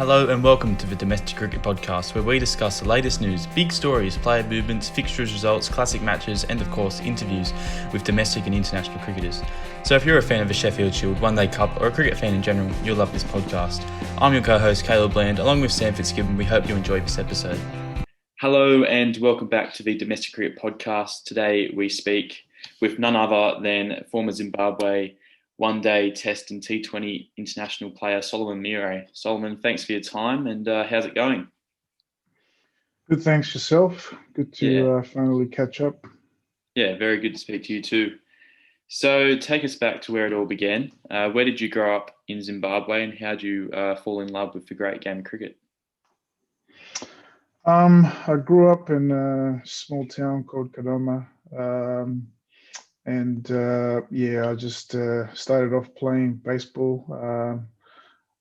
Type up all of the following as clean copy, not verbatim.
Hello and welcome to the Domestic Cricket Podcast, where we discuss the latest news, big stories, player movements, fixtures, results, classic matches, and of course interviews with domestic and international cricketers. So if you're a fan of the Sheffield Shield, One Day Cup, or a cricket fan in general, you'll love this podcast. I'm your co-host Caleb Bland, along with Sam Fitzgibbon. We hope you enjoyed this episode. Hello and welcome back to the Domestic Cricket Podcast. Today we speak with none other than former Zimbabwe One Day Test and T20 international player Solomon Mire. Solomon, thanks for your time, and how's it going? Good, thanks yourself. Good to finally catch up. Yeah, very good to speak to you too. So take us back to where it all began. Where did you grow up in Zimbabwe, and how did you fall in love with the great game of cricket? I grew up in a small town called Kadoma. I just started off playing baseball,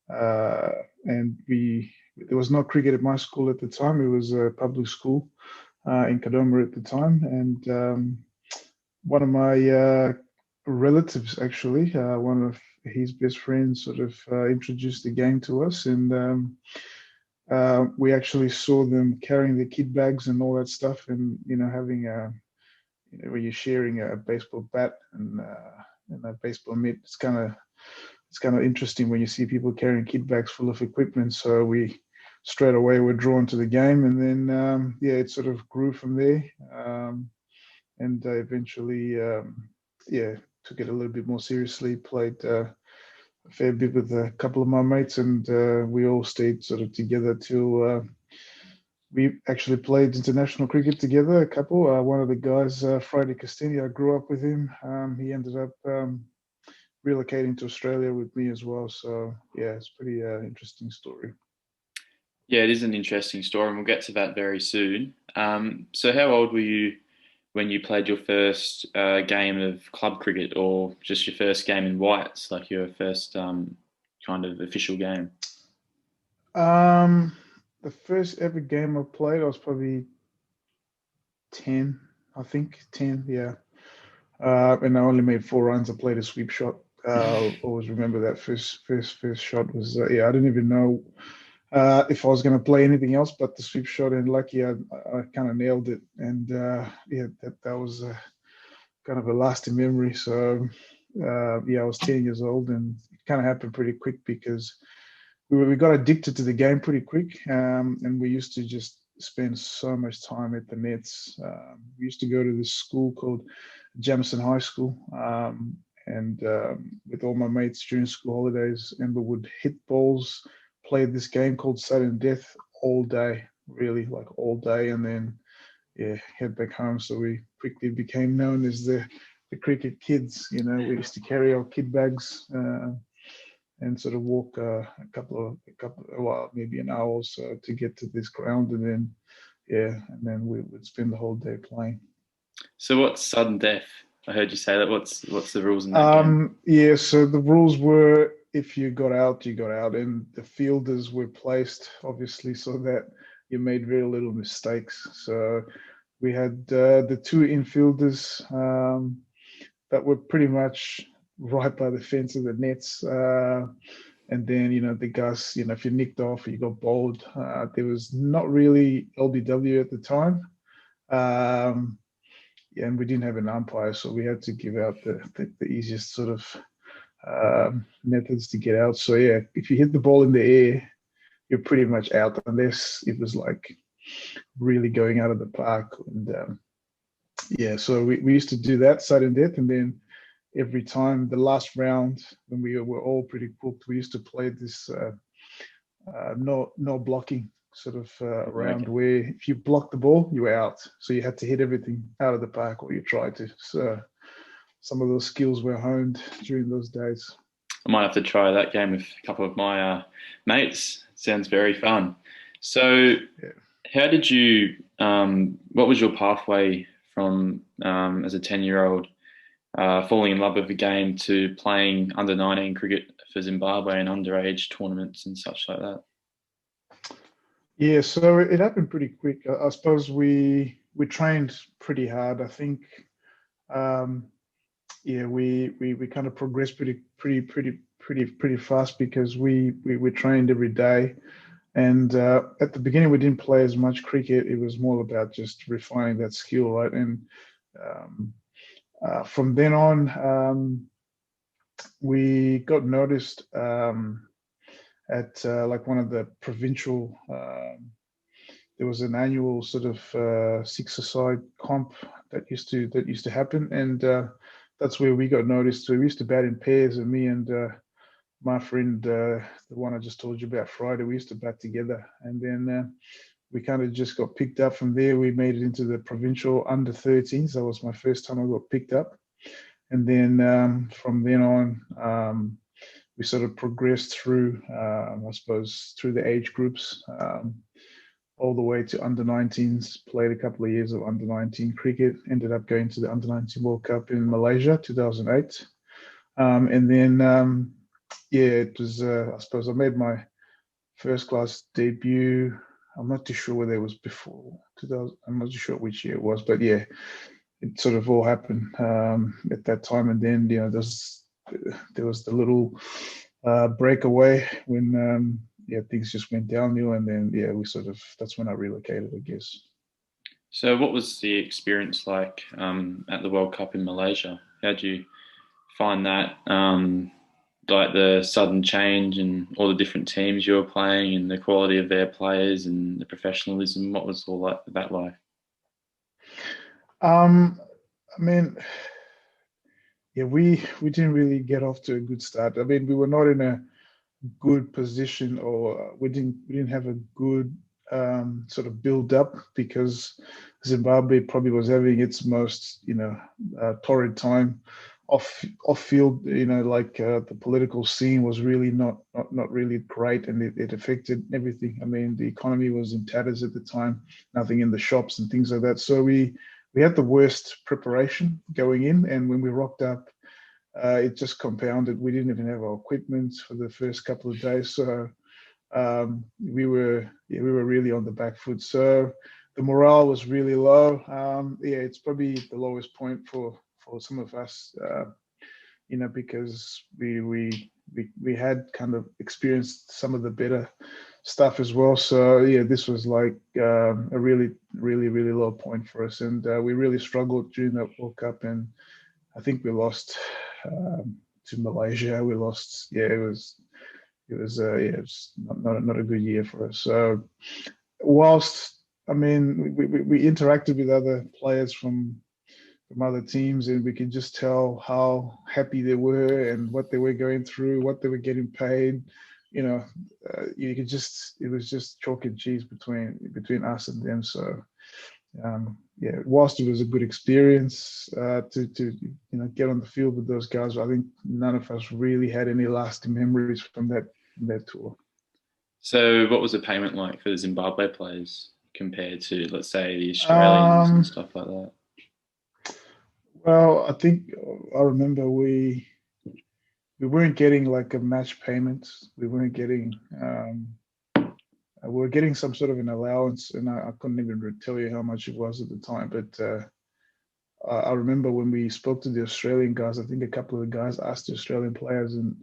and there was no cricket at my school at the time. It was a public school in Kadoma at the time, and one of my relatives, actually, one of his best friends, sort of introduced the game to us, and we actually saw them carrying the kit bags and all that stuff, and having where you're sharing a baseball bat and a baseball mitt. It's kind of interesting when you see people carrying kit bags full of equipment. So we straight away were drawn to the game, and then it sort of grew from there, and eventually took it a little bit more seriously. Played a fair bit with a couple of my mates, and we all stayed sort of together till. We actually played international cricket together, a couple. One of the guys, Friday Castini, I grew up with him. He ended up relocating to Australia with me as well. So, yeah, it's a pretty interesting story. Yeah, it is an interesting story, and we'll get to that very soon. So how old were you when you played your first game of club cricket, or just your first game in whites, like your first kind of official game? The first ever game I played, I was probably 10, I think, 10, yeah. And I only made 4 runs. I played a sweep shot. I'll always remember that first shot was, I didn't even know if I was going to play anything else but the sweep shot, and lucky I kind of nailed it. And that was kind of a lasting memory. So, I was 10 years old, and it kind of happened pretty quick because we got addicted to the game pretty quick, and we used to just spend so much time at the nets. We used to go to this school called Jamison High School, and with all my mates during school holidays, and we would hit balls, play this game called Sudden Death all day, really, like all day, and then head back home. So we quickly became known as the cricket kids. We used to carry our kit bags. And sort of walk maybe an hour or so to get to this ground, and then we would spend the whole day playing. So what's sudden death? I heard you say that. What's the rules in that game? Yeah, so the rules were, if you got out, you got out, and the fielders were placed obviously so that you made very little mistakes. So we had the 2 infielders that were pretty much right by the fence of the nets. And then, the guys, if you nicked off or you got bowled, there was not really LBW at the time. And we didn't have an umpire, so we had to give out the easiest sort of methods to get out. So, if you hit the ball in the air, you're pretty much out, unless it was like really going out of the park. And so we used to do that, sudden death, and then every time the last round, when we were all pretty cooked, we used to play this no blocking sort of round, where if you blocked the ball, you were out. So you had to hit everything out of the park, or you tried to. So some of those skills were honed during those days. I might have to try that game with a couple of my mates. Sounds very fun. So how did you, what was your pathway from as a 10-year-old falling in love with the game to playing under 19 cricket for Zimbabwe and underage tournaments and such like that? Yeah, so it happened pretty quick. I suppose we trained pretty hard. I think, we kind of progressed pretty fast because we trained every day. And at the beginning, we didn't play as much cricket. It was more about just refining that skill, right? And um, from then on, we got noticed at like one of the provincial. There was an annual sort of six-a-side comp that used to happen, and that's where we got noticed. So we used to bat in pairs, and me and my friend, the one I just told you about Friday, we used to bat together, and then we kind of just got picked up from there. We made it into the provincial under 13s. That was my first time I got picked up, and then from then on, we sort of progressed through, I suppose, through the age groups. All the way to under 19s, played a couple of years of under 19 cricket, ended up going to the under 19 World Cup in Malaysia, 2008. And then, yeah, it was, I suppose I made my first class debut. I'm not too sure whether it was before 2000, I'm not too sure which year it was, but yeah, it sort of all happened at that time. And then, there was the little breakaway when, yeah, things just went downhill, and then yeah, that's when I relocated, I guess. So, what was the experience like at the World Cup in Malaysia? How did you find that? Like the sudden change and all the different teams you were playing, and the quality of their players and the professionalism. What was all that like? I mean, yeah, we didn't really get off to a good start. I mean, we were not in a good position, or we didn't have a good sort of build up, because Zimbabwe probably was having its most torrid time off field. Like the political scene was really not really great, and it affected everything. I mean, the economy was in tatters at the time, nothing in the shops and things like that. So we had the worst preparation going in, and when we rocked up, it just compounded. We didn't even have our equipment for the first couple of days, so we were really on the back foot. So the morale was really low. Yeah, it's probably the lowest point for some of us, because we had kind of experienced some of the better stuff as well. So yeah, this was like a really, really, really low point for us, and we really struggled during that World Cup, and I think we lost to Malaysia. We lost. Yeah, it was not a good year for us. So whilst, I mean, we interacted with other players from other teams, and we could just tell how happy they were and what they were going through, what they were getting paid. You could just, it was just chalk and cheese between us and them. So yeah, whilst it was a good experience to get on the field with those guys, I think none of us really had any lasting memories from that tour. So, what was the payment like for the Zimbabwe players compared to, let's say, the Australians and Um, stuff like that? well, I think I remember we weren't getting like a match payment. We weren't getting we were getting some sort of an allowance, and I couldn't even tell you how much it was at the time. But I remember when we spoke to the Australian guys, I think a couple of the guys asked the Australian players, and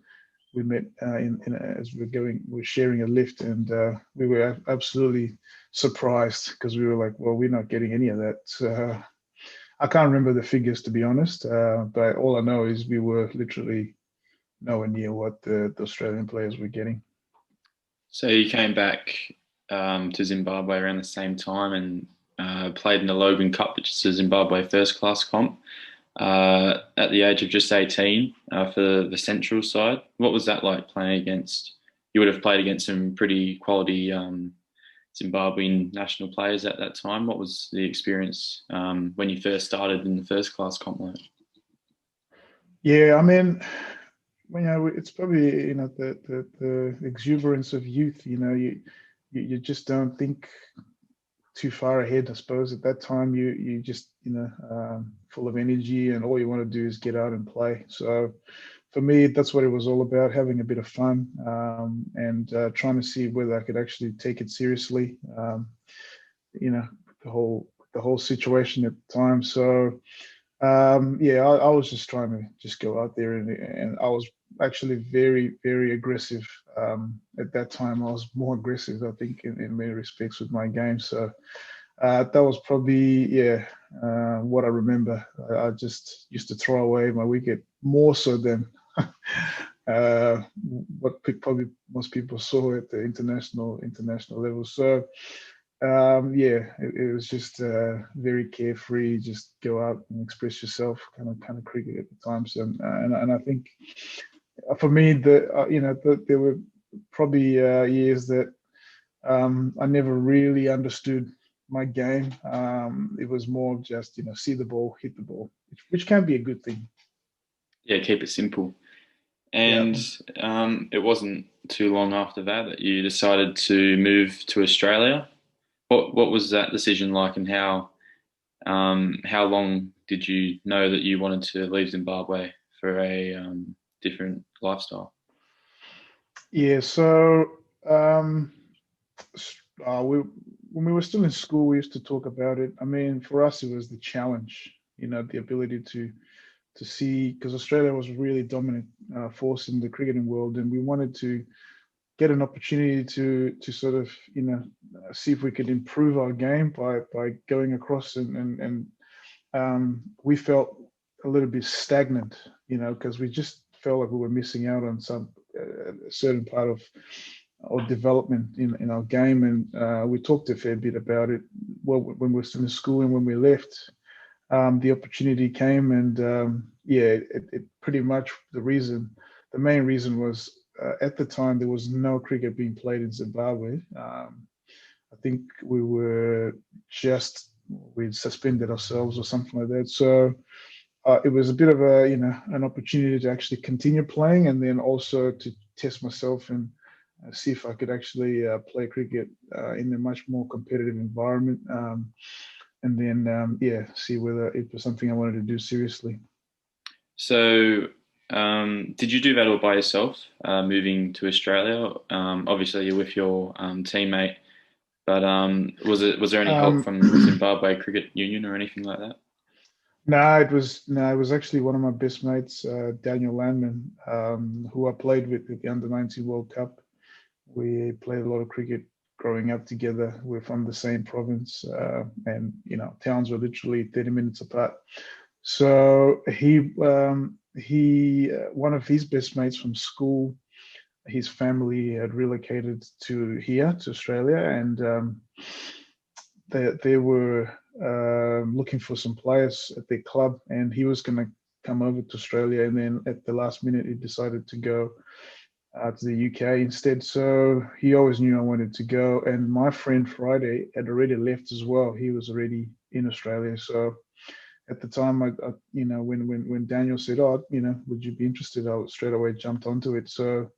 we met as we're sharing a lift, and we were absolutely surprised, because we were like, well, we're not getting any of that. I can't remember the figures, to be honest, but all I know is we were literally nowhere near what the Australian players were getting. So, you came back to Zimbabwe around the same time and played in the Logan Cup, which is a Zimbabwe first class comp, at the age of just 18 for the central side. What was that like playing against? You would have played against some pretty quality Zimbabwean national players at that time. What was the experience when you first started in the first class comp like? Yeah, I mean, it's probably the exuberance of youth. You just don't think too far ahead. I suppose at that time you just full of energy, and all you want to do is get out and play. So for me, that's what it was all about: having a bit of fun, and trying to see whether I could actually take it seriously. You know, the whole situation at the time. So yeah, I was just trying to just go out there, and I was actually very, very aggressive. At that time, I was more aggressive, I think, in many respects with my game. So that was probably, what I remember. I just used to throw away my wicket more so than what probably most people saw at the international level. So it was just very carefree. Just go out and express yourself, kind of cricket at the time. So and I think for me, there were probably years that I never really understood my game. It was more just see the ball, hit the ball, which can be a good thing. Yeah, keep it simple. Yeah. And it wasn't too long after that you decided to move to Australia. What was that decision like, and how long did you know that you wanted to leave Zimbabwe for a different lifestyle? Yeah. So we when we were still in school, we used to talk about it. I mean, for us, it was the challenge. The ability to see, because Australia was a really dominant force in the cricketing world, and we wanted to get an opportunity to sort of see if we could improve our game by going across, and we felt a little bit stagnant, because we just felt like we were missing out on some a certain part of or development in our game, and we talked a fair bit about it. Well, when we were still in school and when we left, the opportunity came, and it pretty much the main reason was at the time there was no cricket being played in Zimbabwe. I think we'd suspended ourselves or something like that. So it was a bit of an opportunity to actually continue playing, and then also to test myself and see if I could actually play cricket in a much more competitive environment. And then see whether it was something I wanted to do seriously. So, did you do that all by yourself, moving to Australia? Obviously, you're with your teammate, but was there any help Um, from Zimbabwe Cricket Union or anything like that? it was actually one of my best mates, Daniel Landman, who I played with at the Under-19 World Cup. We played a lot of cricket growing up together. We're from the same province, and towns were literally 30 minutes apart. So he one of his best mates from school, his family had relocated to Australia, and they were looking for some players at their club, and he was going to come over to Australia, and then at the last minute he decided to go to the UK instead. So he always knew I wanted to go, and my friend Friday had already left as well. He was already in Australia. So at the time, when Daniel said, "Oh, would you be interested?" I straight away jumped onto it. So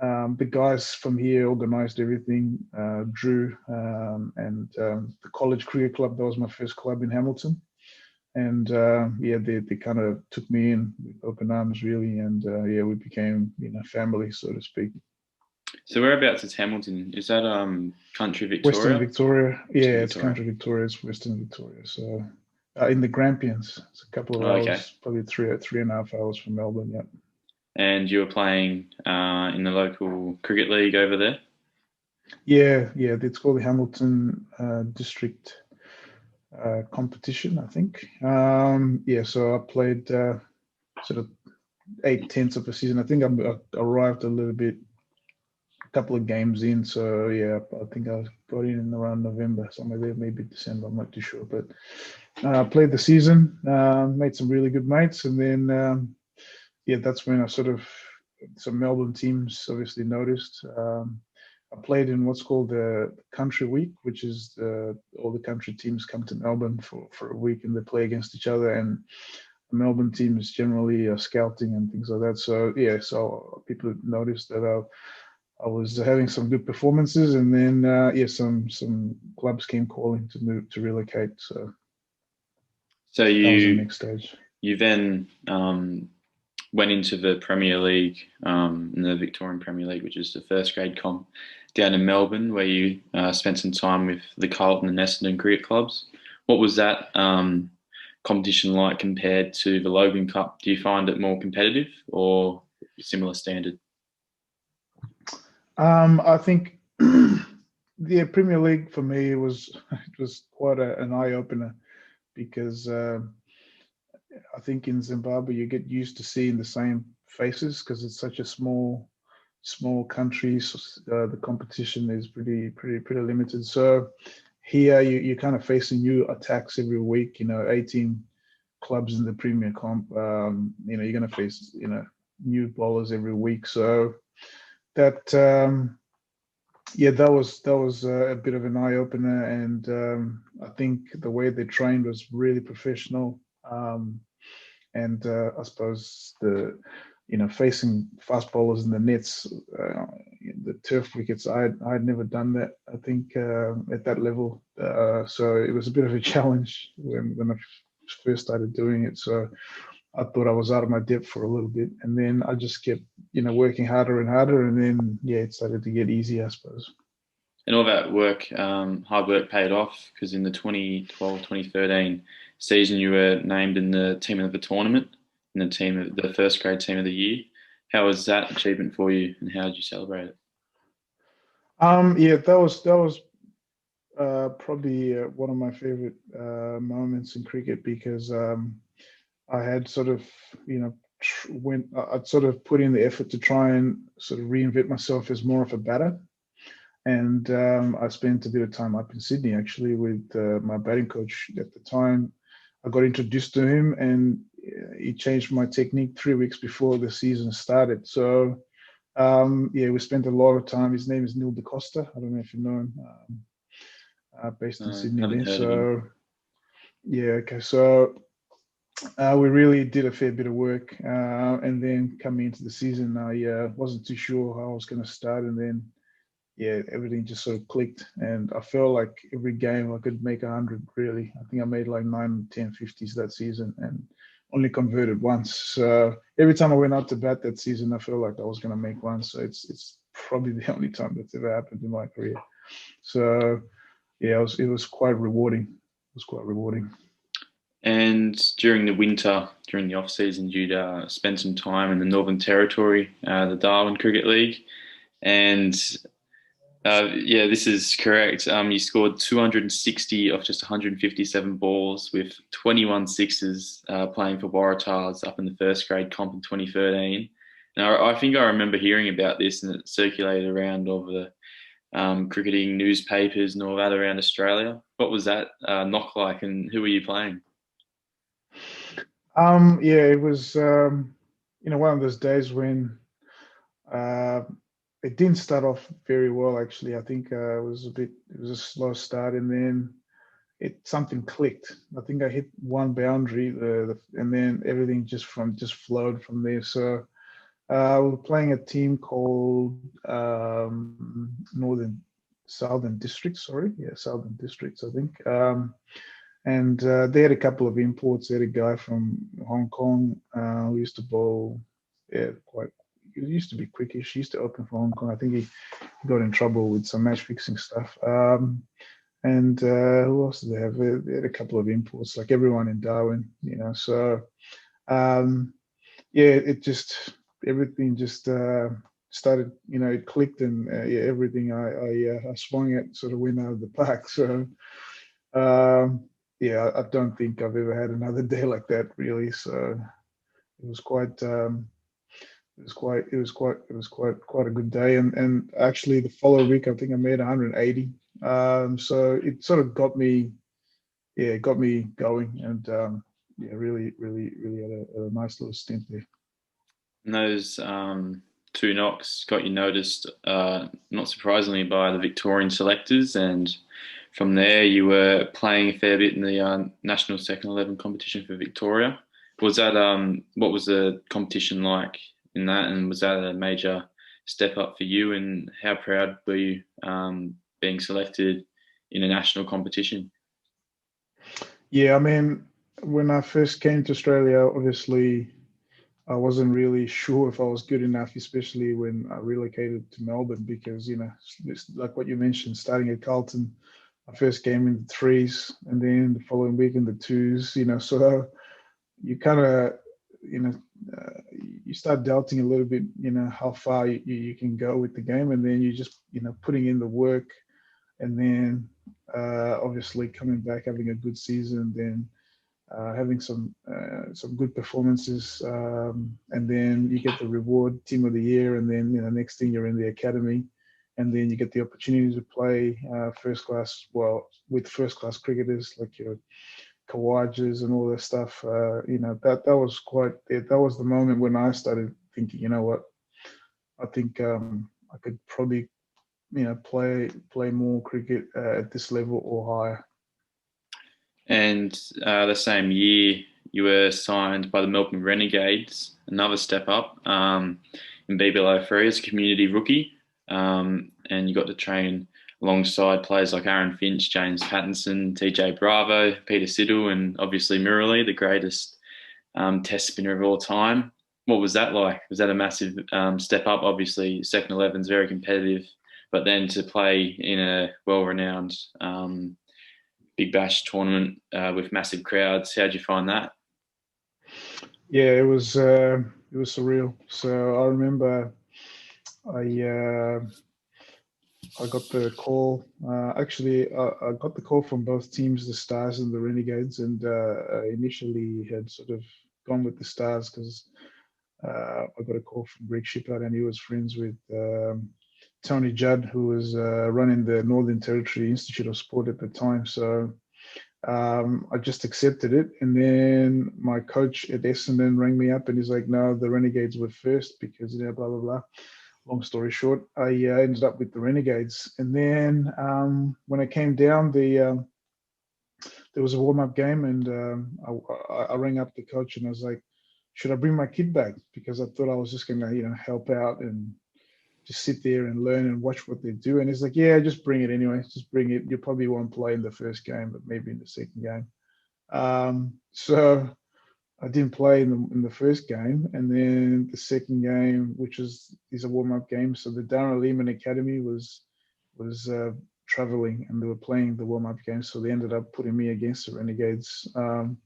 the guys from here organized everything. Drew and the college cricket club. That was my first club in Hamilton. And they kind of took me in with open arms, really, and we became family, so to speak. So whereabouts is Hamilton? Is that country Western Victoria? Victoria, Western it's Victoria. country Victoria, it's Western Victoria. So in the Grampians, it's a couple of Oh, okay. hours, probably three and a half hours from Melbourne. Yeah. And you were playing in the local cricket league over there? Yeah. It's called the Hamilton District competition, I think. So I played sort of 8/10 of a season. I think I arrived a little bit, a couple of games in. So yeah, I think I got in around November, somewhere there, maybe December. I'm not too sure, but I played the season, made some really good mates, and then that's when some Melbourne teams obviously noticed. I played in what's called the Country Week, which is all the country teams come to Melbourne for a week and they play against each other. And the Melbourne teams generally are scouting and things like that. So people noticed that I was having some good performances, and then some clubs came calling to relocate. So So that was the next stage. you then went into the Premier League, in the Victorian Premier League, which is the first grade comp down in Melbourne, where you spent some time with the Carlton and Essendon cricket clubs. What was that competition like compared to the Logan Cup? Do you find it more competitive, or similar standard? I think the Premier League for me it was quite an eye opener because I think in Zimbabwe you get used to seeing the same faces because it's such a small country. So, the competition is pretty limited. So here you're kind of facing new attacks every week. 18 clubs in the Premier Comp. You're going to face new bowlers every week. So that that was a bit of an eye opener, and I think the way they trained was really professional. And I suppose facing fast bowlers in the nets, the turf wickets, I'd never done that. I think at that level, so it was a bit of a challenge when I first started doing it. So I thought I was out of my depth for a little bit, and then I just kept working harder and harder, and then it started to get easy, I suppose. And all that work, hard work paid off, because in the 2012-2013 season, you were named in the team of the tournament, in the first grade team of the year. How was that achievement for you, and how did you celebrate it? That was probably one of my favorite moments in cricket because I had sort of I'd sort of put in the effort to try and sort of reinvent myself as more of a batter. And I spent a bit of time up in Sydney actually with my batting coach at the time. I got introduced to him, and he changed my technique 3 weeks before the season started. So we spent a lot of time. His name is Neil DeCosta. I don't know if you know him. Based in Sydney. Haven't heard of him. Okay. So we really did a fair bit of work, and then coming into the season, I wasn't too sure how I was going to start, and then everything just sort of clicked, and I felt like every game I could make 100. Really, I think I made like 9, 10 50s that season, and only converted once. So every time I went out to bat that season, I felt like I was going to make one. So it's probably the only time that's ever happened in my career. So it was quite rewarding. It was quite rewarding. And during the winter, during the off season, you'd spend some time in the Northern Territory, the Darwin Cricket League, and this is correct. You scored 260 off just 157 balls with 21 sixes playing for Waratahs up in the first grade comp in 2013. Now, I think I remember hearing about this, and it circulated around over the cricketing newspapers and all that around Australia. What was that knock like, and who were you playing? It was one of those days when it didn't start off very well. Actually, I think it was a slow start, and then something clicked. I think I hit one boundary, and then everything just flowed from there. So we were playing a team called Southern Districts. Southern Districts, I think. And they had a couple of imports. They had a guy from Hong Kong who used to bowl, he used to be quickish. He used to open for Hong Kong. I think he got in trouble with some match fixing stuff. And who else did they have? They had a couple of imports, like everyone in Darwin, So, everything just started, it clicked, and everything I swung at sort of went out of the park. So, I don't think I've ever had another day like that, really. So it was quite a good day. And actually the following week, I think I made 180. So it sort of got me going, and really had a nice little stint there. And those two knocks got you noticed, not surprisingly, by the Victorian selectors, and from there you were playing a fair bit in the national second 11 competition for Victoria. Was that what was the competition like in that, and was that a major step up for you, and how proud were you being selected in a national competition? Yeah, I mean, when I first came to Australia, obviously I wasn't really sure if I was good enough, especially when I relocated to Melbourne, because, like what you mentioned, starting at Carlton, I first came in the threes, and then the following week in the twos, so you kind of, you start doubting a little bit, how far you can go with the game, and then you just, putting in the work, and then obviously coming back, having a good season, then having some good performances, and then you get the reward, team of the year, and then next thing you're in the academy, and then you get the opportunity to play with first class cricketers like your Kawajas and all that stuff. That was the moment when I started thinking, you know what, I think I could probably play more cricket at this level or higher. And the same year, you were signed by the Melbourne Renegades, another step up in BBL03 as a community rookie. And you got to train alongside players like Aaron Finch, James Pattinson, TJ Bravo, Peter Siddle, and obviously Mire, the greatest test spinner of all time. What was that like? Was that a massive step up? Obviously, second 11 is very competitive, but then to play in a well-renowned Big Bash tournament with massive crowds, how'd you find that? Yeah, it was surreal. So I remember I got the call. I got the call from both teams, the Stars and the Renegades, and I initially had sort of gone with the Stars because I got a call from Greg Shippard, and he was friends with Tony Judd, who was running the Northern Territory Institute of Sport at the time. So I just accepted it, and then my coach at Essendon rang me up, and he's like, "No, the Renegades were first because blah blah blah." Long story short, I ended up with the Renegades, and then when I came down, there was a warm-up game, and I rang up the coach, and I was like, "Should I bring my kid back?" Because I thought I was just gonna, help out and just sit there and learn and watch what they do. And he's like, "Yeah, just bring it anyway. Just bring it. You probably won't play in the first game, but maybe in the second game." So I didn't play in the first game, and then the second game, which is a warm up game. So the Darren Lehman Academy was traveling, and they were playing the warm up game. So they ended up putting me against the Renegades, and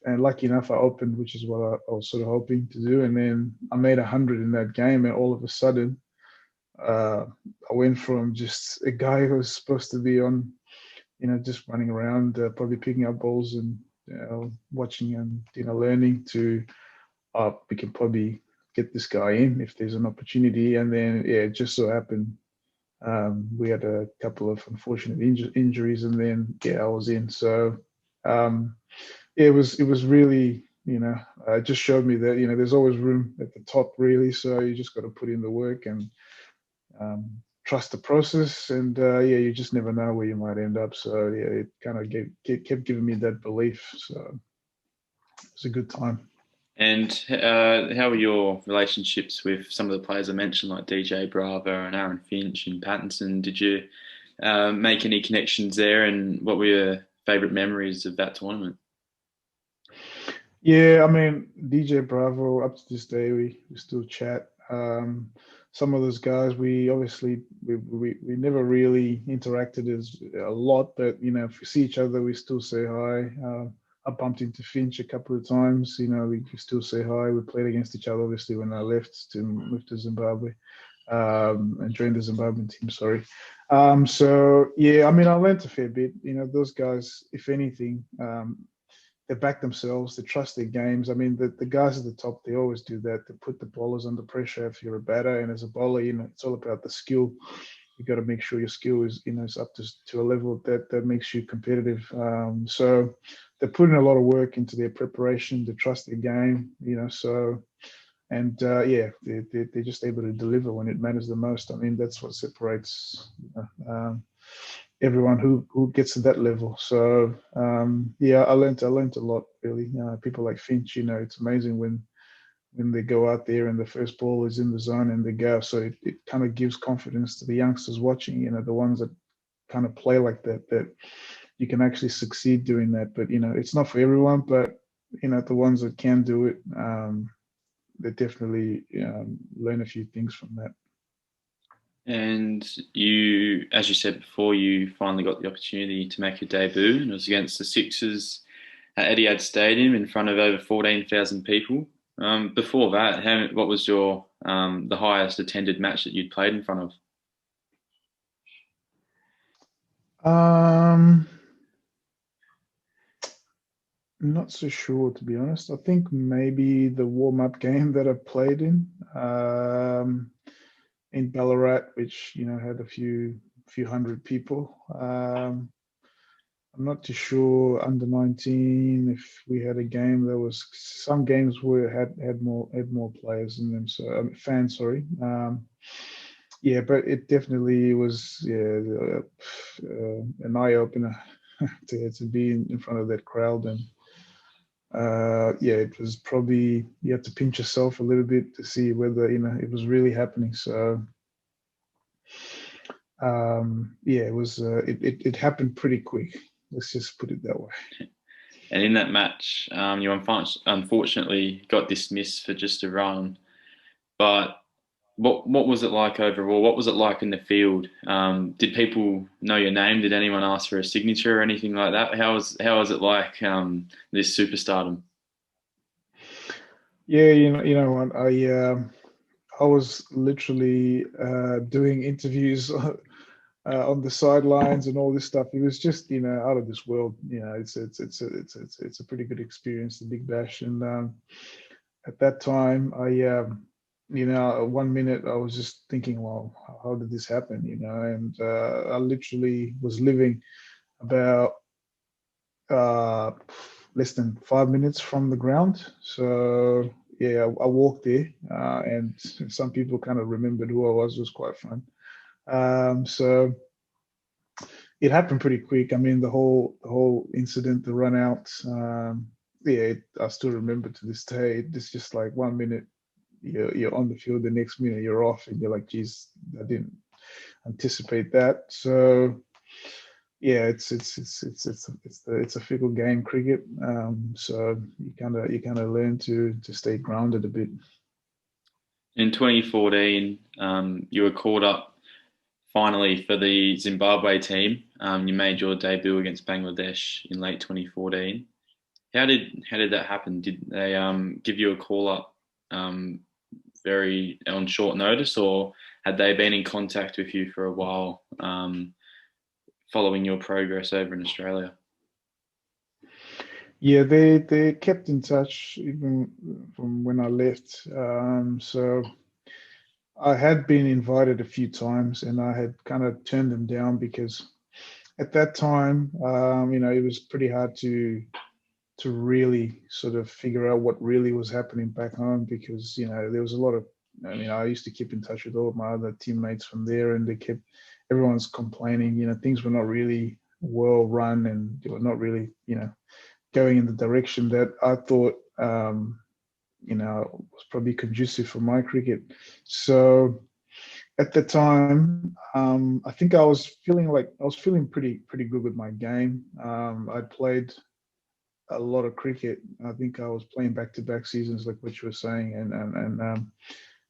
lucky enough, I opened, which is what I was sort of hoping to do. And then I made 100 in that game, and all of a sudden, I went from just a guy who was supposed to be on, just running around, probably picking up balls and watching and learning to we can probably get this guy in if there's an opportunity. And then it just so happened we had a couple of unfortunate injuries, and then I was in. So it was really, it just showed me that there's always room at the top, really. So you just got to put in the work and trust the process, and you just never know where you might end up. So it kind of kept giving me that belief. So it was a good time. And how were your relationships with some of the players I mentioned, like DJ Bravo and Aaron Finch and Pattinson? Did you make any connections there, and what were your favourite memories of that tournament? Yeah, I mean, DJ Bravo, up to this day, we still chat. Some of those guys, we obviously we never really interacted as a lot, but if we see each other, we still say hi. I bumped into Finch a couple of times. We still say hi. We played against each other, obviously, when I left to move to Zimbabwe, and joined the Zimbabwean team. Sorry. So yeah, I mean, I learned a fair bit. Those guys, if anything, they back themselves, they trust their games. I mean, the guys at the top, they always do that. They put the bowlers under pressure if you're a batter, and as a bowler, it's all about the skill. You got to make sure your skill is up to a level that makes you competitive. So they're putting a lot of work into their preparation. They trust their game, So and they're just able to deliver when it matters the most. I mean, that's what separates everyone who gets to that level. So I learned a lot, really. People like Finch, it's amazing when they go out there and the first ball is in the zone and they go. So it kind of gives confidence to the youngsters watching, the ones that kind of play like that you can actually succeed doing that. But it's not for everyone, but the ones that can do it, they definitely learn a few things from that. And you, as you said before, you finally got the opportunity to make your debut, and it was against the Sixers at Etihad Stadium in front of over 14,000 people. Before that, what was your the highest attended match that you'd played in front of? Um, Not so sure, to be honest. I think maybe the warm-up game that I played in Ballarat, which had a few hundred people. I'm not too sure under 19 if we had a game. There was some games where had more players in them, so fans, sorry. Yeah, but it definitely was an eye opener to be in front of that crowd. And yeah, it was probably, you had to pinch yourself a little bit to see whether it was really happening. So yeah, it happened pretty quick. Let's just put it that way. And in that match, you unfortunately got dismissed for just a run. But what was it like overall? What was it like in the field? Did people know your name? Did anyone ask for a signature or anything like that? How was it like this superstardom? Yeah, you know what? I was literally doing interviews on the sidelines and all this stuff. It was just out of this world. It's a pretty good experience, the Big Bash. And at that time, I 1 minute I was just thinking, well, how did this happen? And I literally was living about less than 5 minutes from the ground. So yeah, I walked there, and some people kind of remembered who I was. It was quite fun. So it happened pretty quick. I mean, the whole incident, the run out. Yeah, I still remember to this day. It's just like 1 minute you're on the field, the next minute you're off, and you're like, geez, I didn't anticipate that. So yeah, it's a fickle game, cricket. So you kind of learn to stay grounded a bit. In 2014, you were called up finally for the Zimbabwe team. You made your debut against Bangladesh in late 2014. How did that happen? Did they give you a call up very on short notice, or had they been in contact with you for a while following your progress over in Australia? Yeah, they kept in touch even from when I left. So I had been invited a few times, and I had kind of turned them down because at that time, it was pretty hard to really sort of figure out what really was happening back home, because there was a lot of, I used to keep in touch with all of my other teammates from there, and everyone's complaining, things were not really well run, and they were not really going in the direction that I thought was probably conducive for my cricket. So at the time, I think I was feeling pretty good with my game. I played a lot of cricket. I think I was playing back-to-back seasons, like what you were saying, and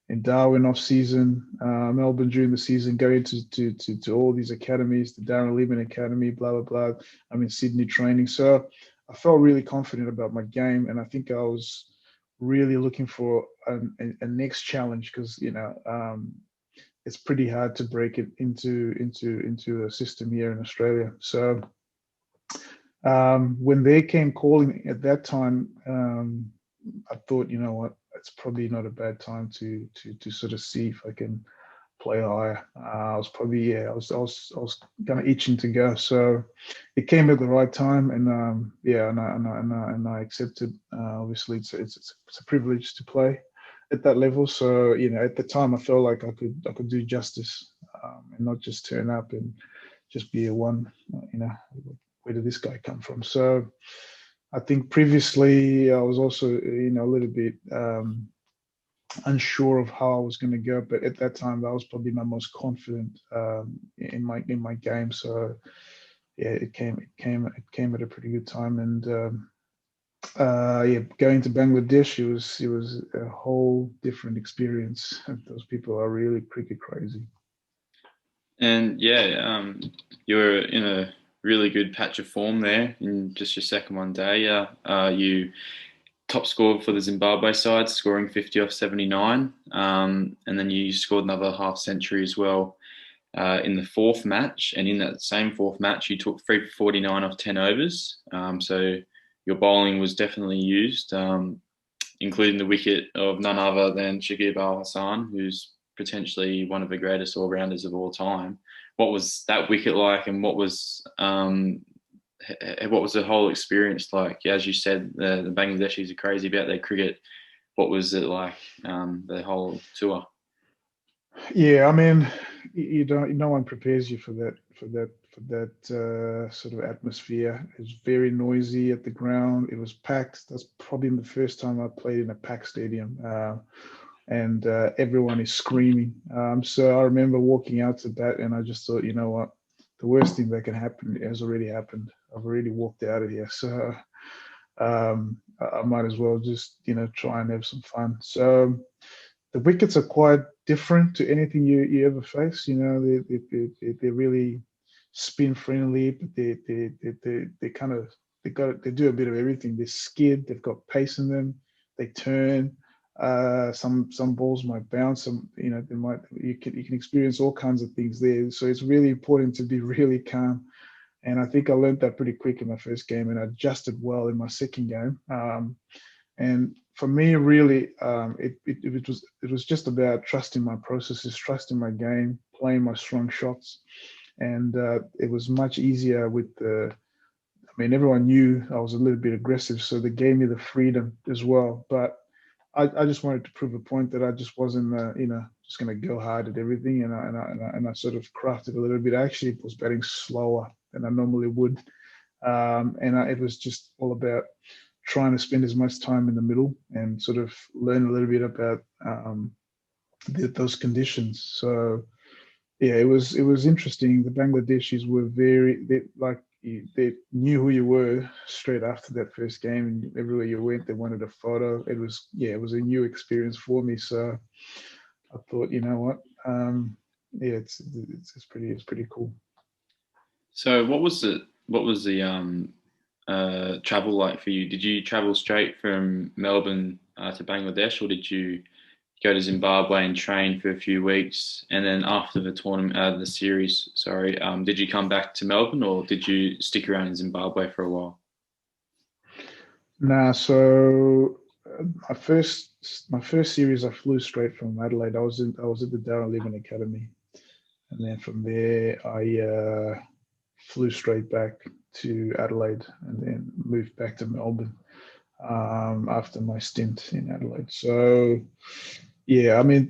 in Darwin off season, Melbourne during the season, going to all these academies, the Darren Lehman Academy, blah blah blah. I'm in Sydney training, so I felt really confident about my game, and I think I was really looking for a next challenge, because it's pretty hard to break it into a system here in Australia. So when they came calling at that time, I thought, you know what, it's probably not a bad time to sort of see if I can play higher. I was probably, yeah, I was kind of itching to go, so it came at the right time, and yeah, and I accepted. Obviously, it's a privilege to play at that level. So at the time, I felt like I could do justice, and not just turn up and just be a one. Where did this guy come from? So I think previously I was also, a little bit unsure of how I was going to go, but at that time that was probably my most confident in my game. So yeah, it came at a pretty good time, and yeah, going to Bangladesh, it was a whole different experience. Those people are really cricket crazy. And yeah, you were in a really good patch of form there in just your second one day. You top scored for the Zimbabwe side, scoring 50 off 79, and then you scored another half century as well in the fourth match. And in that same fourth match, you took 3 for 49 off 10 overs. So your bowling was definitely used, including the wicket of none other than Shakib Al Hassan, who's potentially one of the greatest all-rounders of all time. What was that wicket like, and what was the whole experience like? As you said, the Bangladeshis are crazy about their cricket. What was it like, the whole tour? Yeah, I mean, you don't. No one prepares you for that. Sort of atmosphere. It was very noisy at the ground. It was packed. That's probably the first time I played in a packed stadium, and everyone is screaming. So I remember walking out to bat, and I just thought, you know what, the worst thing that can happen has already happened. I've already walked out of here, so I might as well just try and have some fun. So the wickets are quite different to anything you ever face. They're really spin friendly, but they kind of they do a bit of everything. They skid, they've got pace in them, they turn. Some balls might bounce. You can experience all kinds of things there. So it's really important to be really calm. And I think I learned that pretty quick in my first game, and I adjusted well in my second game. And for me, really, it was just about trusting my processes, trusting my game, playing my strong shots, and it was much easier with the. I mean, everyone knew I was a little bit aggressive, so they gave me the freedom as well. But I just wanted to prove a point that I just wasn't, just going to go hard at everything, and I sort of crafted a little bit. I actually was batting slower than I normally would, it was just all about trying to spend as much time in the middle and sort of learn a little bit about those conditions. So yeah, it was interesting. The Bangladeshis were they knew who you were straight after that first game, and everywhere you went, they wanted a photo. It was a new experience for me. So I thought, you know what, it's pretty cool. So what was it? What was the travel like for you? Did you travel straight from Melbourne to Bangladesh, or did you go to Zimbabwe and train for a few weeks, and then after the tournament, the series, sorry, did you come back to Melbourne, or did you stick around in Zimbabwe for a while? Nah, so my first series, I flew straight from Adelaide. I was at the Darren Levin Academy, and then from there I flew straight back to Adelaide, and then moved back to Melbourne after my stint in Adelaide. So yeah, I mean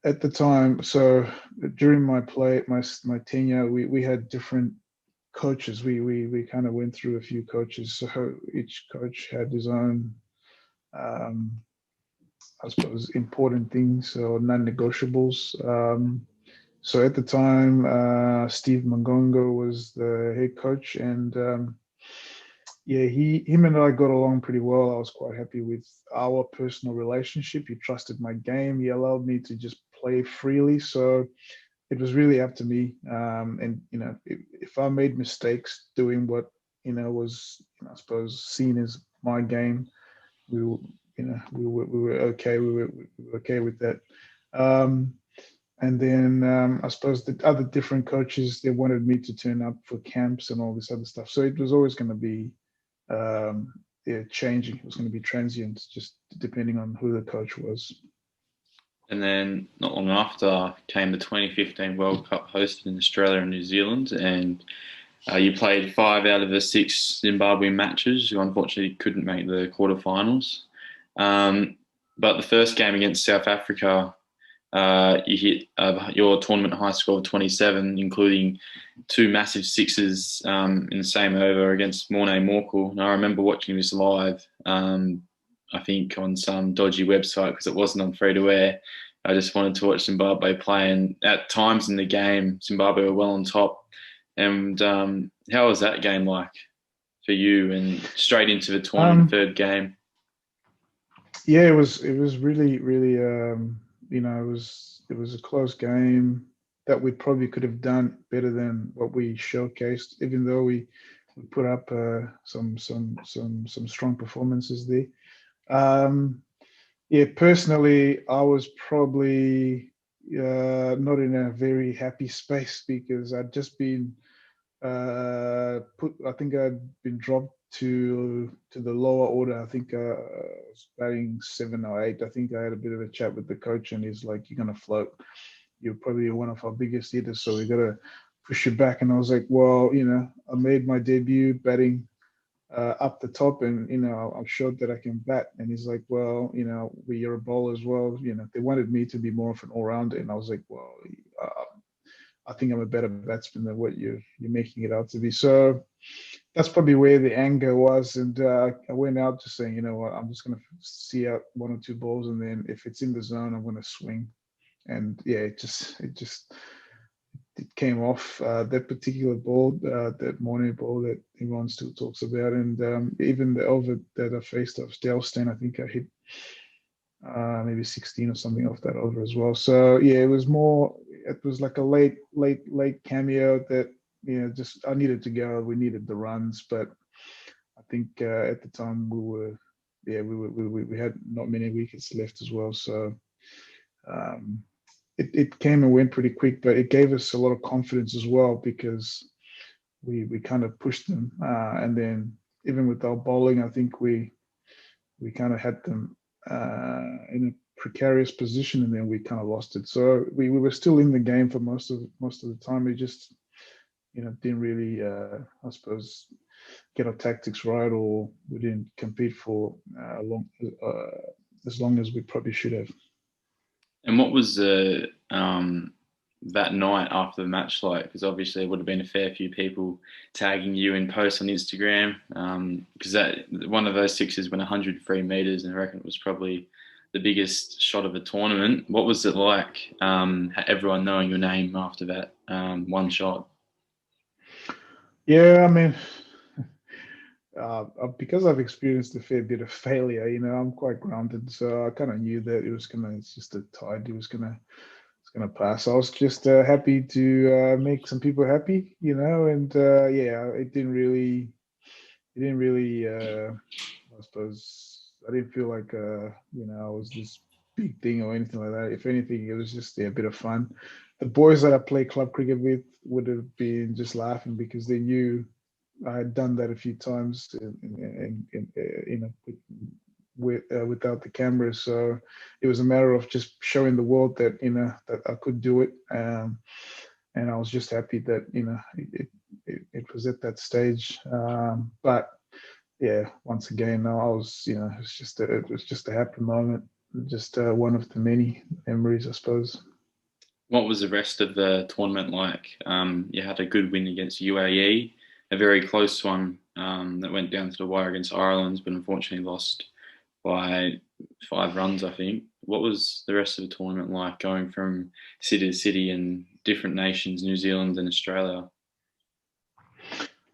at the time, so during my tenure, we had different coaches. We kind of went through a few coaches. So each coach had his own, um, I suppose, important things or non-negotiables. So at the time, Steve Mangongo was the head coach, and yeah, him and I got along pretty well. I was quite happy with our personal relationship. He trusted my game. He allowed me to just play freely. So it was really up to me. And if I made mistakes doing what was, I suppose, seen as my game, we were, we were okay. We were okay with that. Um, and then I suppose the other different coaches, they wanted me to turn up for camps and all this other stuff. So it was always going to be changing. It was going to be transient, just depending on who the coach was. And then not long after came the 2015 World Cup hosted in Australia and New Zealand, and you played 5 out of the 6 Zimbabwean matches. You unfortunately couldn't make the quarterfinals. But the first game against South Africa, you hit your tournament high score of 27, including 2 massive sixes in the same over against Morne Morkel. And I remember watching this live, I think on some dodgy website because it wasn't on free to air. I just wanted to watch Zimbabwe play, and at times in the game, Zimbabwe were well on top. And how was that game like for you? And straight into the tournament, third game. Yeah, it was really, really, it was a close game. that we probably could have done better than what we showcased, even though we put up some strong performances there. Yeah, personally, I was probably not in a very happy space because I'd just been I think I'd been dropped to the lower order. I think I was batting 7 or 8. I think I had a bit of a chat with the coach, and he's like, "You're gonna float. You're probably one of our biggest hitters, so we gotta push you back." And I was like, "Well, I made my debut batting up the top, and I'm sure that I can bat." And he's like, "Well, you're a bowler as well. They wanted me to be more of an all-rounder." And I was like, "Well, uh, I think I'm a better batsman than what you're making it out to be." So that's probably where the anger was. And I went out just saying, "You know what, I'm just going to see out 1 or 2 balls, and then if it's in the zone, I'm going to swing." And yeah, it came off that particular ball, that morning ball that everyone still talks about. And even the over that I faced off Delstein, I think I hit maybe 16 or something off that over as well. So yeah, it was like a late cameo that just I needed to go. We needed the runs, but I think at the time we had not many wickets left as well. So um, it came and went pretty quick, but it gave us a lot of confidence as well because we kind of pushed them, and then even with our bowling, I think we kind of had them in a precarious position, and then we kind of lost it. So we were still in the game for most of the time. We just didn't really, I suppose, get our tactics right, or we didn't compete for as long as we probably should have. And what was that night after the match like? Because obviously there would have been a fair few people tagging you in posts on Instagram. Because that one of those sixes went 103 meters, and I reckon it was probably the biggest shot of the tournament. What was it like? Everyone knowing your name after that one shot. Yeah, I mean, because I've experienced a fair bit of failure, I'm quite grounded, so I kind of knew that it's just a tide. It's gonna pass. I was just happy to make some people happy, and yeah, it didn't really, I suppose, I didn't feel like, I was this big thing or anything like that. If anything, it was just a bit of fun. The boys that I play club cricket with would have been just laughing because they knew I had done that a few times, without the cameras. So it was a matter of just showing the world that that I could do it, and I was just happy that it was at that stage. But yeah, once again, I was it was just a happy moment, just one of the many memories, I suppose. What was the rest of the tournament like? You had a good win against UAE, a very close one that went down to the wire against Ireland, but unfortunately lost by 5 runs, I think. What was the rest of the tournament like, going from city to city and different nations, New Zealand and Australia?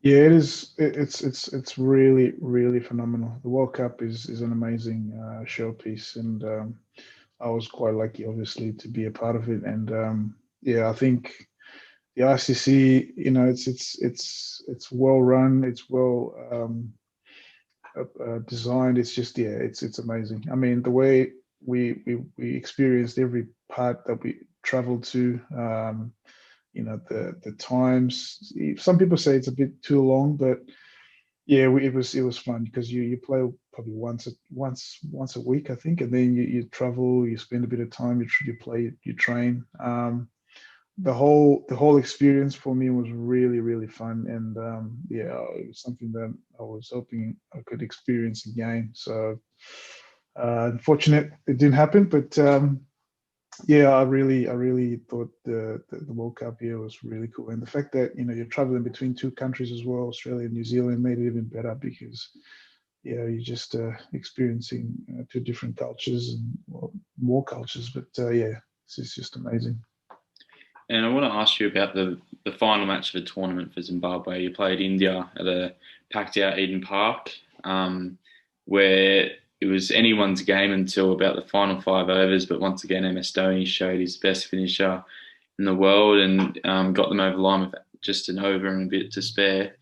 Yeah, it is. It's really really phenomenal. The World Cup is an amazing showpiece, and I was quite lucky, obviously, to be a part of it. And yeah, I think the ICC, it's well run, it's well designed. It's just it's amazing. I mean, the way we experienced every part that we traveled to. The times. Some people say it's a bit too long, but yeah, it was fun because you play probably once a week, I think, and then you travel, you spend a bit of time, you play, you train. The whole experience for me was really really fun, and yeah, it was something that I was hoping I could experience again. So unfortunate it didn't happen, but yeah, I really thought the World Cup here was really cool, and the fact that you're traveling between two countries as well, Australia and New Zealand, made it even better because you're just experiencing two different cultures and, well, more cultures. But yeah, it's just amazing. And I want to ask you about the final match of the tournament for Zimbabwe. You played India at a packed out Eden Park, where it was anyone's game until about the final 5 overs. But once again, MS Dhoni showed his best finisher in the world and got them over the line with just an over and a bit to spare.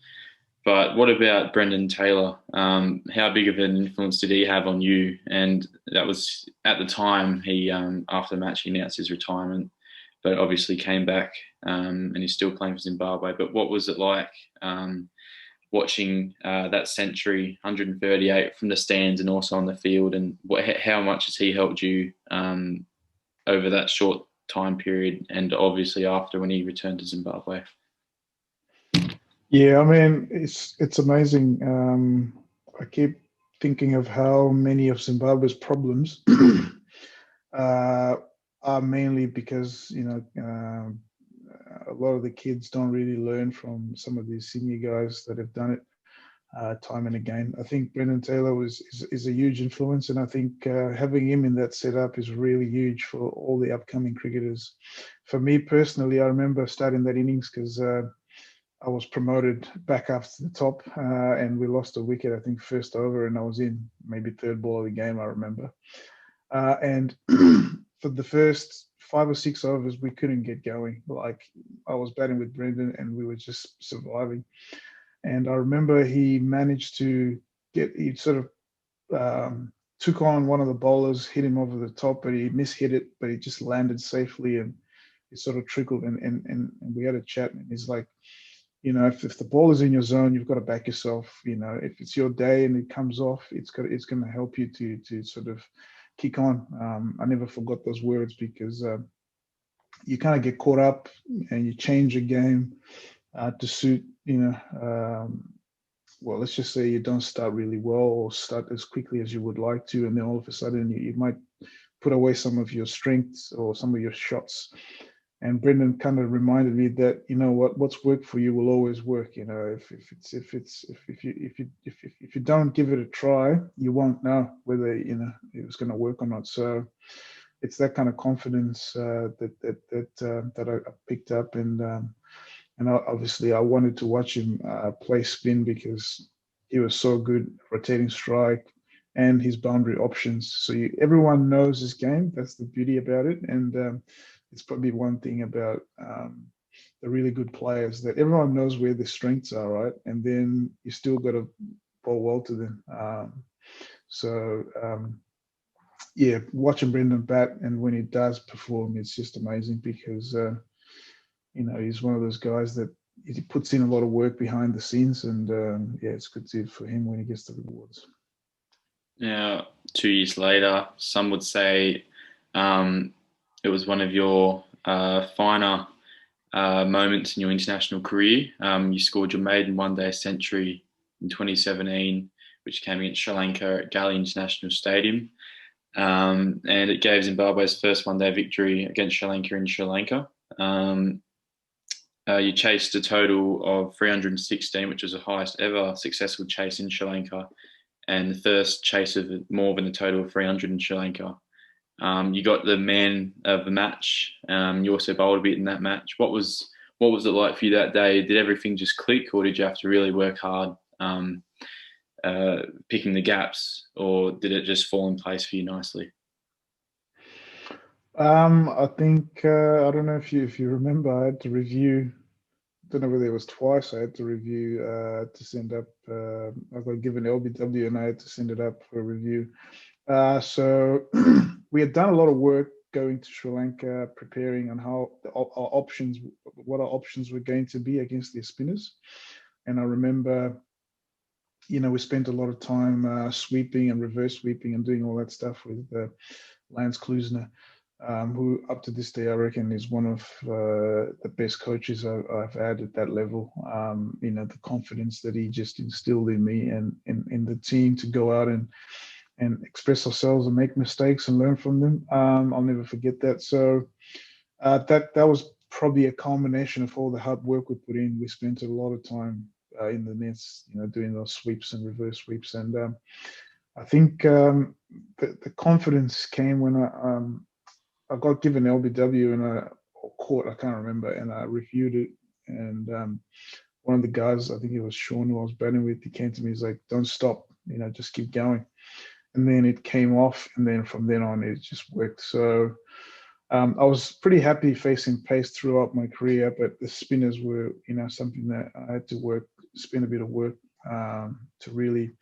But what about Brendan Taylor? How big of an influence did he have on you? And that was at the time he, after the match, he announced his retirement, but obviously came back and he's still playing for Zimbabwe. But what was it like watching that century, 138 from the stands and also on the field? And how much has he helped you over that short time period and obviously after when he returned to Zimbabwe? Yeah, I mean, it's amazing. I keep thinking of how many of Zimbabwe's problems are mainly because a lot of the kids don't really learn from some of these senior guys that have done it time and again. I think Brendan Taylor is a huge influence, and I think having him in that setup is really huge for all the upcoming cricketers. For me personally, I remember starting that innings because I was promoted back up to the top, and we lost a wicket, I think, first over, and I was in maybe third ball of the game, I remember. And for the first 5 or 6 overs, we couldn't get going. Like, I was batting with Brendan, and we were just surviving. And I remember he managed to he sort of took on one of the bowlers, hit him over the top, but he mishit it, but he just landed safely, and it sort of trickled. And we had a chat, and he's like, if the ball is in your zone, you've got to back yourself. If it's your day and it comes off, it's going to help you to sort of kick on. I never forgot those words because you kind of get caught up and you change your game to suit, well, let's just say you don't start really well or start as quickly as you would like to, and then all of a sudden you might put away some of your strengths or some of your shots. And Brendan kind of reminded me that what's worked for you will always work. If you don't give it a try, you won't know whether it was going to work or not. So it's that kind of confidence that I picked up, and obviously I wanted to watch him play spin because he was so good rotating strike and his boundary options. So everyone knows his game. That's the beauty about it, and it's probably one thing about the really good players, that everyone knows where their strengths are, right? And then you still got to bowl well to them. Yeah, watching Brendan bat, and when he does perform, it's just amazing because he's one of those guys that he puts in a lot of work behind the scenes, and yeah, it's good for him when he gets the rewards. Now, 2 years later, some would say it was one of your finer moments in your international career. You scored your maiden one-day century in 2017, which came against Sri Lanka at Gali International Stadium. And it gave Zimbabwe's first one-day victory against Sri Lanka in Sri Lanka. You chased a total of 316, which was the highest ever successful chase in Sri Lanka, and the first chase of more than a total of 300 in Sri Lanka. You got the man of the match. You also bowled a bit in that match. What was it like for you that day? Did everything just click, or did you have to really work hard picking the gaps, or did it just fall in place for you nicely? I think I don't know if you remember, I had to review. I don't know whether it was twice. I had to review to send up. I got given LBW, and I had to send it up for review. So we had done a lot of work going to Sri Lanka, preparing on how what our options were going to be against their spinners. And I remember, we spent a lot of time sweeping and reverse sweeping and doing all that stuff with Lance Klusner, who up to this day I reckon is one of the best coaches I've had at that level. The confidence that he just instilled in me and in the team to go out and express ourselves and make mistakes and learn from them. I'll never forget that. So that was probably a culmination of all the hard work we put in. We spent a lot of time in the nets, doing those sweeps and reverse sweeps. And I think the confidence came when I got given LBW or court, I can't remember, and I reviewed it. And one of the guys, I think it was Sean who I was batting with, he came to me, he's like, "Don't stop, just keep going." And then it came off, and then from then on, it just worked. So I was pretty happy facing pace throughout my career, but the spinners were, something that I had to spend a bit of work to really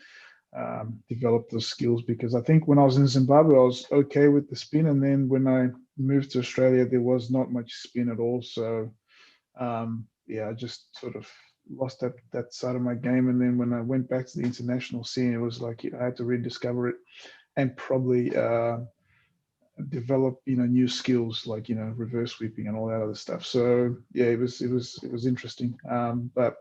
develop those skills. Because I think when I was in Zimbabwe, I was okay with the spin, and then when I moved to Australia, there was not much spin at all. So I just sort of lost that side of my game. And then when I went back to the international scene, it was like I had to rediscover it and probably develop new skills like reverse sweeping and all that other stuff. So yeah, it was interesting. But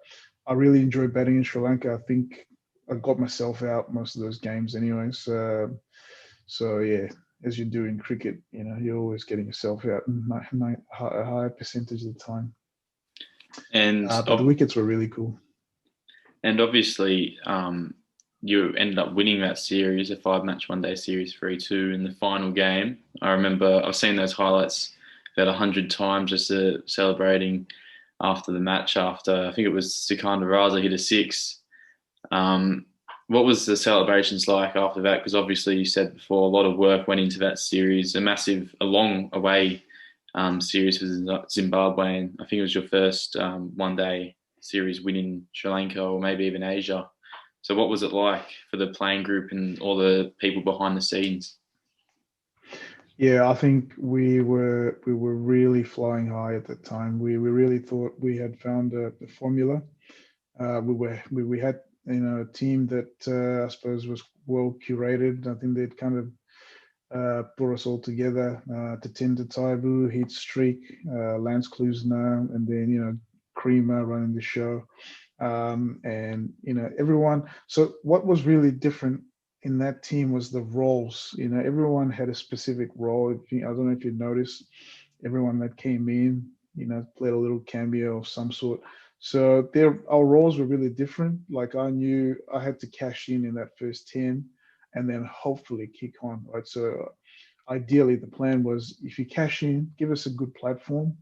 I really enjoyed batting in Sri Lanka. I think I got myself out most of those games anyways. So yeah, as you do in cricket, you're always getting yourself out a higher percentage of the time. And But the wickets were really cool. And obviously, you ended up winning that series, a 5-match one-day series, 3-2 in the final game. I remember I've seen those highlights about 100 times, just celebrating after the match. After I think it was Sikandar Raza hit a six. What was the celebrations like after that? Because obviously you said before a lot of work went into that series, a long away series for Zimbabwe, and I think it was your first one-day series win in Sri Lanka or maybe even Asia. So what was it like for the playing group and all the people behind the scenes? Yeah, I think we were really flying high at that time. We really thought we had found the formula. We had a team that I suppose was well curated. I think they'd kind of brought us all together to Tinder Taibu, Heat Streak, Lance Klusner, and then Creamer running the show, and everyone. So what was really different in that team was the roles. Everyone had a specific role. I don't know if you noticed, everyone that came in, played a little cameo of some sort. So our roles were really different. Like I knew I had to cash in that first 10 and then hopefully kick on, right? So ideally the plan was if you cash in, give us a good platform.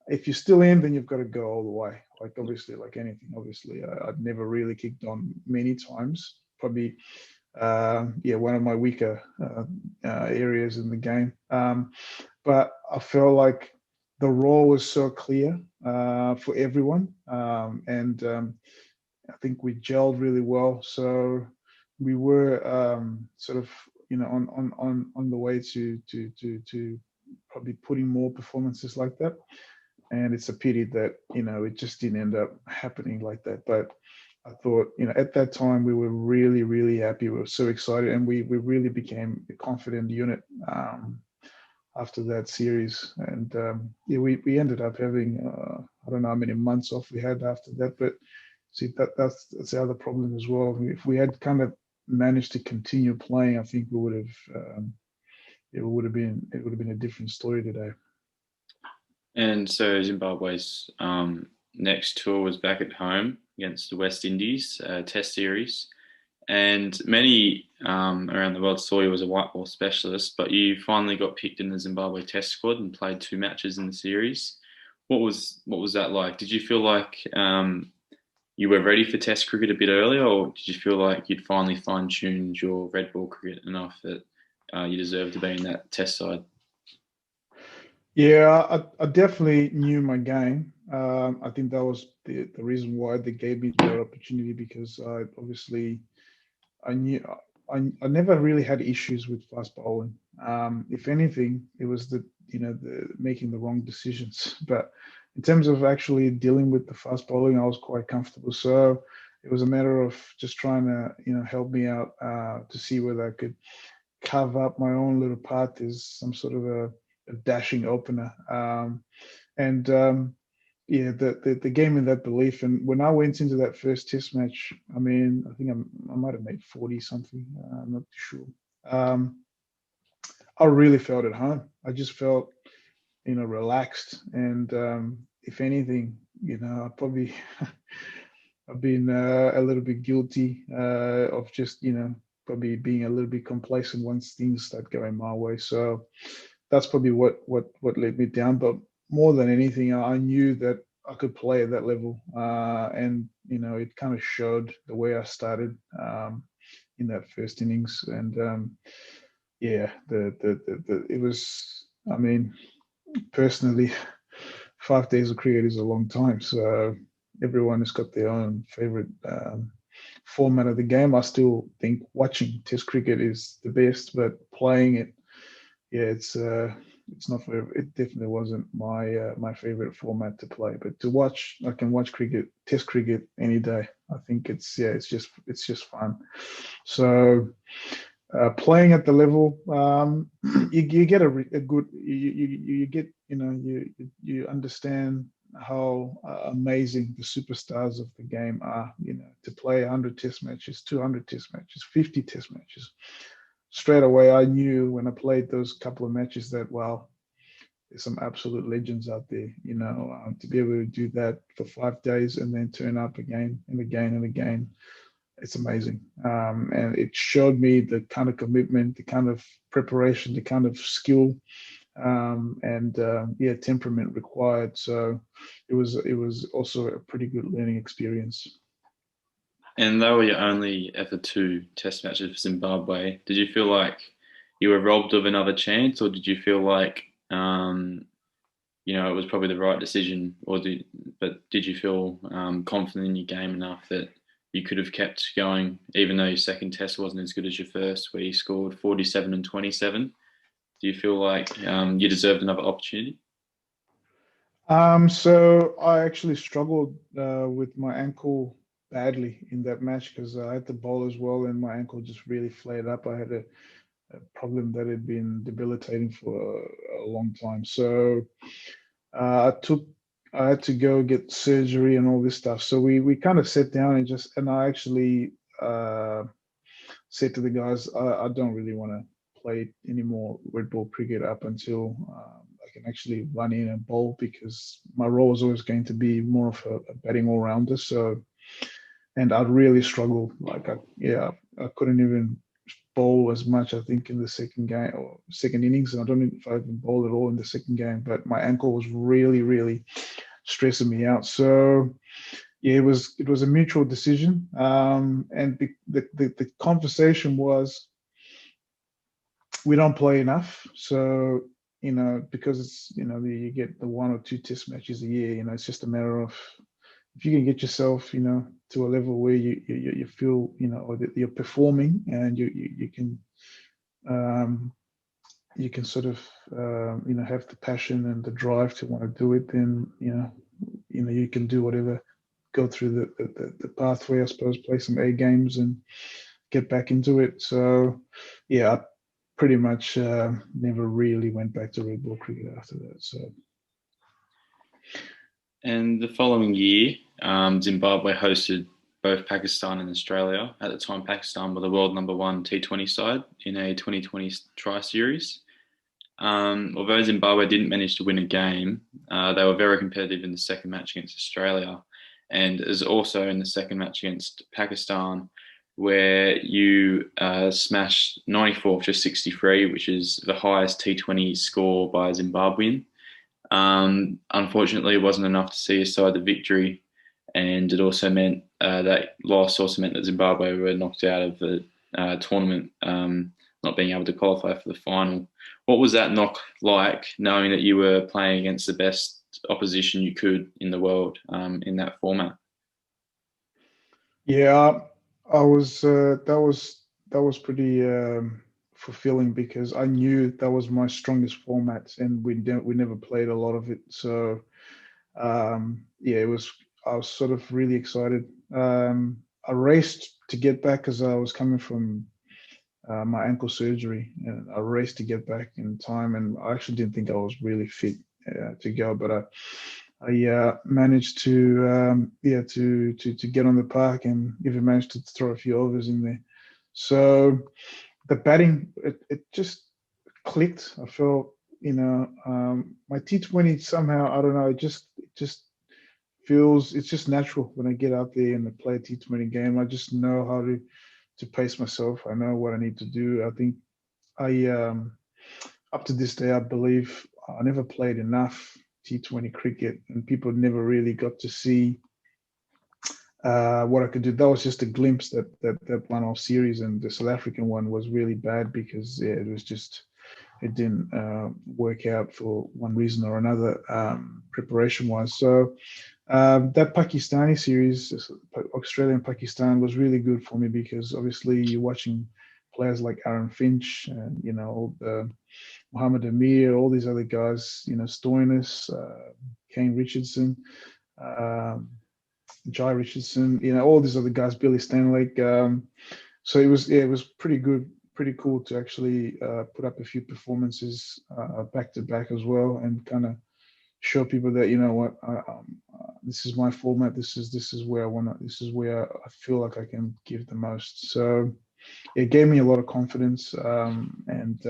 If you're still in, then you've got to go all the way. Like obviously, like anything, obviously, I've never really kicked on many times. Probably, one of my weaker areas in the game. But I felt like the role was so clear for everyone, and I think we gelled really well. So we were sort of on the way to probably putting more performances like that. And it's a pity that it just didn't end up happening like that. But I thought at that time we were really, really happy. We were so excited, and we really became a confident unit after that series. And we ended up having I don't know how many months off we had after that, but see that's the other problem as well. If we had kind of managed to continue playing, I think we would have it would have been a different story today. And so Zimbabwe's next tour was back at home against the West Indies Test series, and many around the world saw you as a white ball specialist, but you finally got picked in the Zimbabwe Test squad and played 2 matches in the series. What was that like? Did you feel like you were ready for Test cricket a bit earlier, or did you feel like you'd finally fine-tuned your red ball cricket enough that you deserved to be in that Test side? Yeah, I definitely knew my game. I think that was the reason why they gave me that opportunity, because I knew I never really had issues with fast bowling. If anything, it was the making the wrong decisions. But in terms of actually dealing with the fast bowling, I was quite comfortable. So it was a matter of just trying to help me out to see whether I could carve up my own little path as some sort of a dashing opener. And yeah, the game in that belief. And when I went into that first Test match, I mean, I think I might have made 40 something. I'm not too sure. I really felt at home. I just felt, relaxed. And if anything, I probably I've been a little bit guilty of just, probably being a little bit complacent once things start going my way. So that's probably what led me down. But more than anything, I knew that I could play at that level, and it kind of showed the way I started in that first innings. And yeah, it was. I mean, personally, 5 days of cricket is a long time. So everyone has got their own favorite format of the game. I still think watching Test cricket is the best, but playing it, yeah, it's not for. It definitely wasn't my favorite format to play. But to watch, I can watch cricket, Test cricket any day. I think it's just fun. So playing at the level, you get a good, you get, you understand how amazing the superstars of the game are. To play 100 Test matches, 200 Test matches, 50 Test matches. Straight away, I knew when I played those couple of matches that, wow, there's some absolute legends out there. To be able to do that for 5 days and then turn up again and again and again, it's amazing. And it showed me the kind of commitment, the kind of preparation, the kind of skill, and temperament required. So it was also a pretty good learning experience. And they were your only ever two test matches for Zimbabwe. Did you feel like you were robbed of another chance, or did you feel like it was probably the right decision, but did you feel confident in your game enough that you could have kept going, even though your second test wasn't as good as your first, where you scored 47 and 27? Do you feel like you deserved another opportunity? So I actually struggled with my ankle badly in that match because I had to bowl as well, and my ankle just really flared up. I had a problem that had been debilitating for a long time. So I had to go get surgery and all this stuff. So we kind of sat down and I actually said to the guys, I don't really want to play any more red ball cricket up until I can actually run in and bowl, because my role was always going to be more of a batting all rounder. So, and I really struggled. I couldn't even bowl as much, I think, in the second game or second innings. And I don't know if I even bowled at all in the second game, but my ankle was really, really stressing me out. So yeah, it was a mutual decision. And the conversation was, we don't play enough. So, because it's, you get the 1 or 2 test matches a year, it's just a matter of, if you can get yourself, to a level where you feel, or that you're performing, and um, you can sort of, have the passion and the drive to want to do it, then, you can do whatever, go through the pathway, I suppose, play some A games and get back into it. So, yeah, I pretty much never really went back to red ball cricket after that. So. And the following year, Zimbabwe hosted both Pakistan and Australia. At the time, Pakistan were the world number one T20 side in a 2020 tri-series. Although Zimbabwe didn't manage to win a game, they were very competitive in the second match against Australia, and as also in the second match against Pakistan, where you smashed 94 for 63, which is the highest T20 score by a Zimbabwean. Unfortunately, it wasn't enough to see your side the victory, and it also meant that loss also meant that Zimbabwe were knocked out of the tournament, not being able to qualify for the final. What was that knock like, knowing that you were playing against the best opposition you could in the world in that format? Yeah, I was. That was pretty fulfilling, because I knew that was my strongest format, and we never played a lot of it. So yeah, it was. I was sort of really excited. I raced to get back because I was coming from my ankle surgery, and I raced to get back in time. And I actually didn't think I was really fit to go, but I managed to to get on the park, and even managed to throw a few overs in there. So the batting, it just clicked. I felt, my T20 somehow, I don't know, it just feels, it's just natural when I get out there and I play a T20 game. I just know how to pace myself. I know what I need to do. I think I up to this day, I believe I never played enough T20 cricket, and people never really got to see what I could do. That was just a glimpse, that one-off series, and the South African one was really bad because, yeah, it was just it didn't work out for one reason or another, preparation-wise. So that Pakistani series, Australia and Pakistan, was really good for me because obviously you're watching players like Aaron Finch and Mohammed Amir, all these other guys, Stoinis, Kane Richardson, um, Jai Richardson, all these other guys, Billy Stanley. So it was pretty good, pretty cool to actually put up a few performances back to back as well, and kind of show people that this is my format. This is where I want to. This is where I feel like I can give the most. So it gave me a lot of confidence, and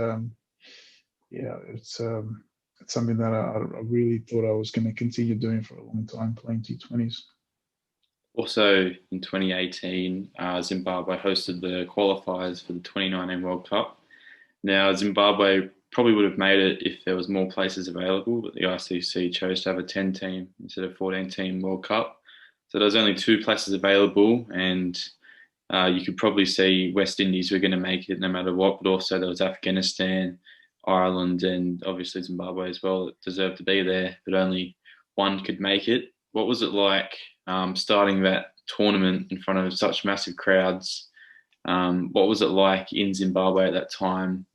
it's something that I really thought I was going to continue doing for a long time, playing T20s. Also in 2018, Zimbabwe hosted the qualifiers for the 2019 World Cup. Now, Zimbabwe probably would have made it if there was more places available, but the ICC chose to have a 10-team instead of 14-team World Cup. So there was only 2 places available, and you could probably see West Indies were going to make it no matter what, but also there was Afghanistan, Ireland, and obviously Zimbabwe as well that deserved to be there, but only one could make it. What was it like starting that tournament in front of such massive crowds? What was it like in Zimbabwe at that time,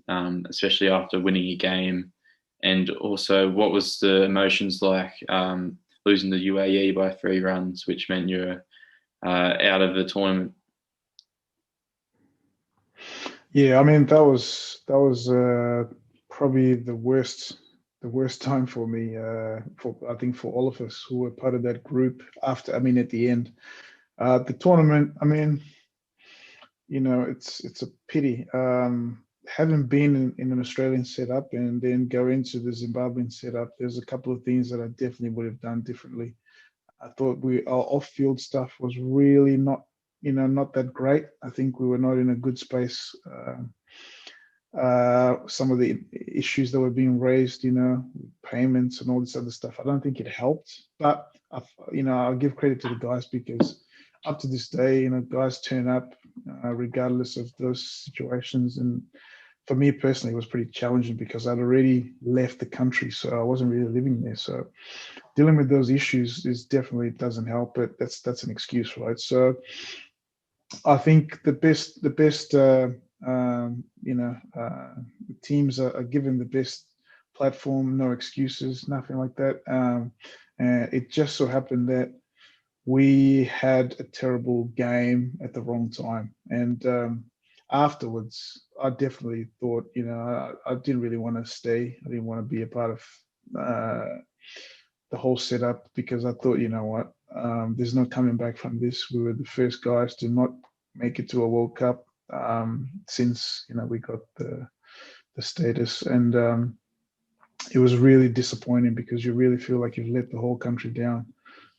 especially after winning a game? And also, what was the emotions like losing the UAE by 3 runs, which meant you're out of the tournament? Yeah, I mean that was probably the worst time for me. For I think for all of us who were part of that group. After, I mean, at the end, the tournament. I mean, it's a pity. Having been in an Australian setup and then go into the Zimbabwean setup, there's a couple of things that I definitely would have done differently. I thought our off-field stuff was really not that great. I think we were not in a good space. Some of the issues that were being raised, payments and all this other stuff, I don't think it helped. But I'll give credit to the guys because up to this day, guys turn up regardless of those situations. And for me personally, it was pretty challenging because I'd already left the country, so I wasn't really living there. So dealing with those issues is definitely doesn't help, but that's an excuse, right? So I think the best teams are given the best platform, no excuses, nothing like that. And it just so happened that we had a terrible game at the wrong time, and afterwards, I definitely thought, I didn't really want to stay. I didn't want to be a part of uh, the whole setup because I thought, what, there's no coming back from this. We were the first guys to not make it to a World Cup since we got the status, and it was really disappointing because you really feel like you've let the whole country down.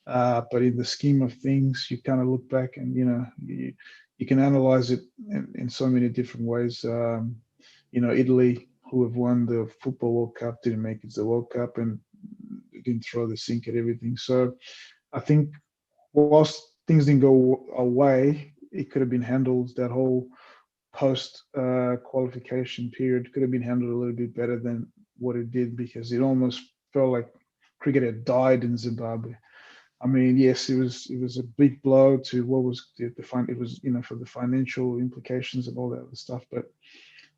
But in the scheme of things, you kind of look back and you can analyze it in so many different ways. Italy, who have won the Football World Cup, didn't make it to the World Cup and didn't throw the sink at everything. So I think whilst things didn't go away, it could have been handled. That whole post qualification period could have been handled a little bit better than what it did because it almost felt like cricket had died in Zimbabwe. I mean, yes, it was a big blow to what was the fun. It was for the financial implications and all that other stuff, but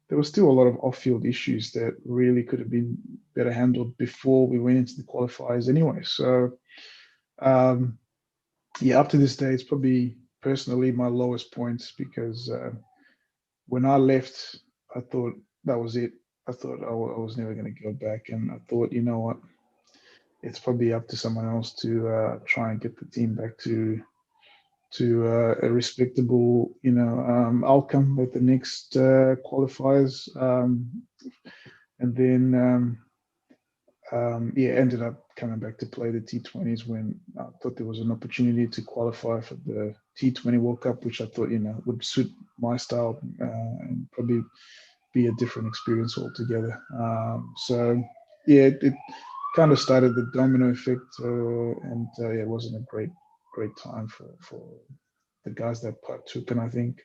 there was still a lot of off-field issues that really could have been better handled before we went into the qualifiers anyway. So yeah, up to this day, it's probably personally my lowest points because when I left, I thought that was it. I thought I was never going to go back, and I thought, you know what, it's probably up to someone else to try and get the team back to a respectable, outcome at the next qualifiers, and then yeah, ended up coming back to play the T20s when I thought there was an opportunity to qualify for the T20 World Cup, which I thought would suit my style and probably be a different experience altogether. So yeah, it kind of started the domino effect, and yeah, it wasn't a great time for the guys that partook, and I think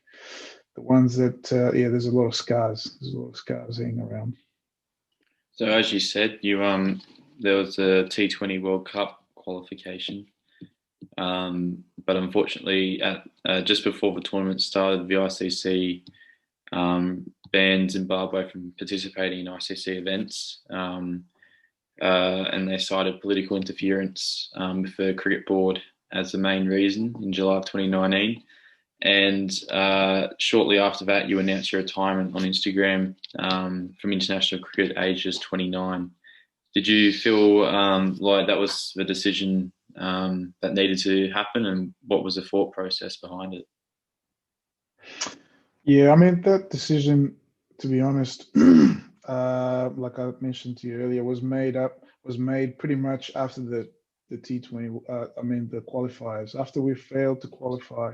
the ones that yeah, there's a lot of scars hanging around. So as you said, there was a T20 World Cup qualification, but unfortunately, just before the tournament started, the ICC banned Zimbabwe from participating in ICC events, and they cited political interference with the cricket board as the main reason in July of 2019. And shortly after that, you announced your retirement on Instagram from international cricket at age just 29. Did you feel like that was the decision that needed to happen, and what was the thought process behind it? Yeah, I mean that decision, to be honest, like I mentioned to you earlier, was made pretty much after the T20. I mean the qualifiers. After we failed to qualify,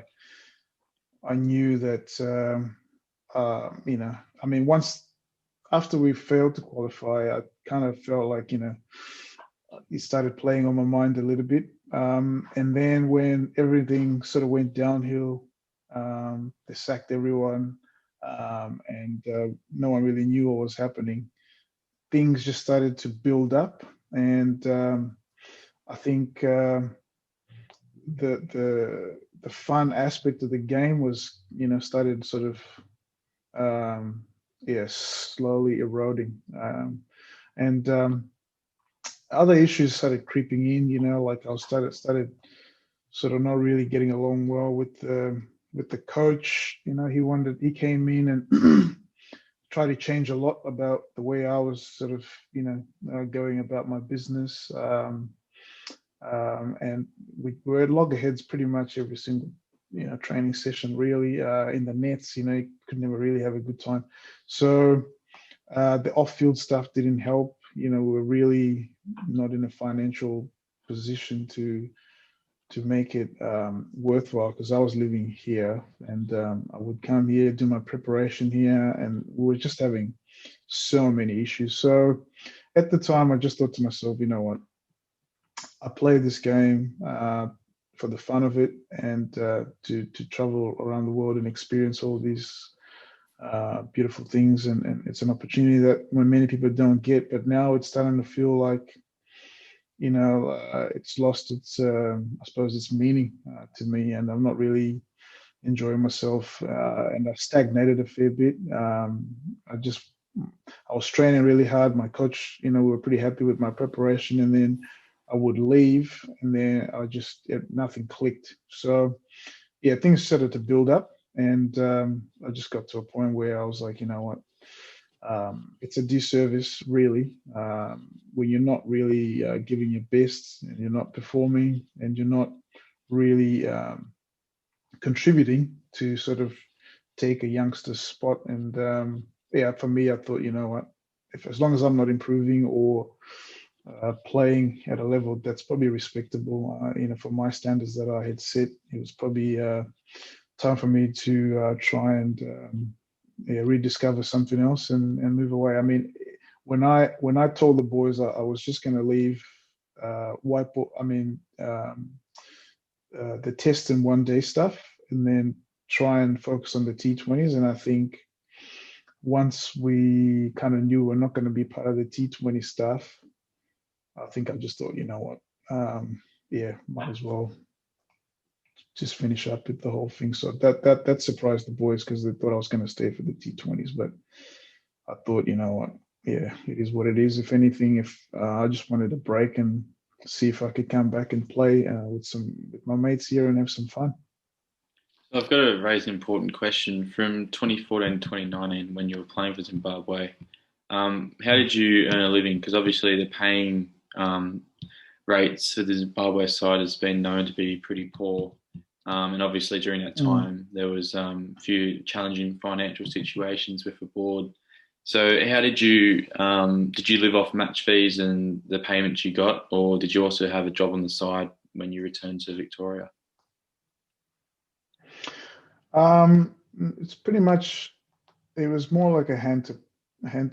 I knew that I mean once after we failed to qualify, I kind of felt like it started playing on my mind a little bit. And then when everything sort of went downhill, they sacked everyone, and no one really knew what was happening. Things just started to build up, and I think the fun aspect of the game was, started sort of slowly eroding, and other issues started creeping in. Like I started sort of not really getting along well with the coach. He came in and tried to change a lot about the way I was sort of going about my business. And we were at loggerheads pretty much every single training session. Really, in the nets, you could never really have a good time. So the off-field stuff didn't help. We were really not in a financial position to make it worthwhile, because I was living here, and I would come here, do my preparation here, and we were just having so many issues. So at the time, I just thought to myself, you know what? I play this game for the fun of it, and to travel around the world and experience all these beautiful things, and it's an opportunity that many people don't get. But now it's starting to feel like it's lost its I suppose its meaning to me, and I'm not really enjoying myself, and I stagnated a fair bit. I was training really hard. My coach, we were pretty happy with my preparation, and then I would leave, and then nothing clicked. So yeah, things started to build up, and I just got to a point where I was like, you know what, it's a disservice, really, when you're not really giving your best, and you're not performing, and you're not really contributing to sort of take a youngster's spot. And for me, I thought, you know what, as long as I'm not improving or playing at a level that's probably respectable, for my standards that I had set, it was probably time for me to try and rediscover something else, and move away. I mean, when I told the boys I was just going to leave whiteboard, the test and one day stuff, and then try and focus on the T20s. And I think once we kind of knew we're not going to be part of the T20 stuff, I think I just thought, you know what, might as well just finish up with the whole thing. So that surprised the boys, because they thought I was going to stay for the T20s. But I thought, you know what, it is what it is. If anything, if I just wanted a break and see if I could come back and play with my mates here and have some fun. So I've got to raise an important question. From 2014 to 2019, when you were playing for Zimbabwe, how did you earn a living? Because obviously the paying rates for the Zimbabwe side has been known to be pretty poor. And obviously during that time, there was a few challenging financial situations with the board. So how did you live off match fees and the payments you got, or did you also have a job on the side when you returned to Victoria? It's pretty much, it was more like a hand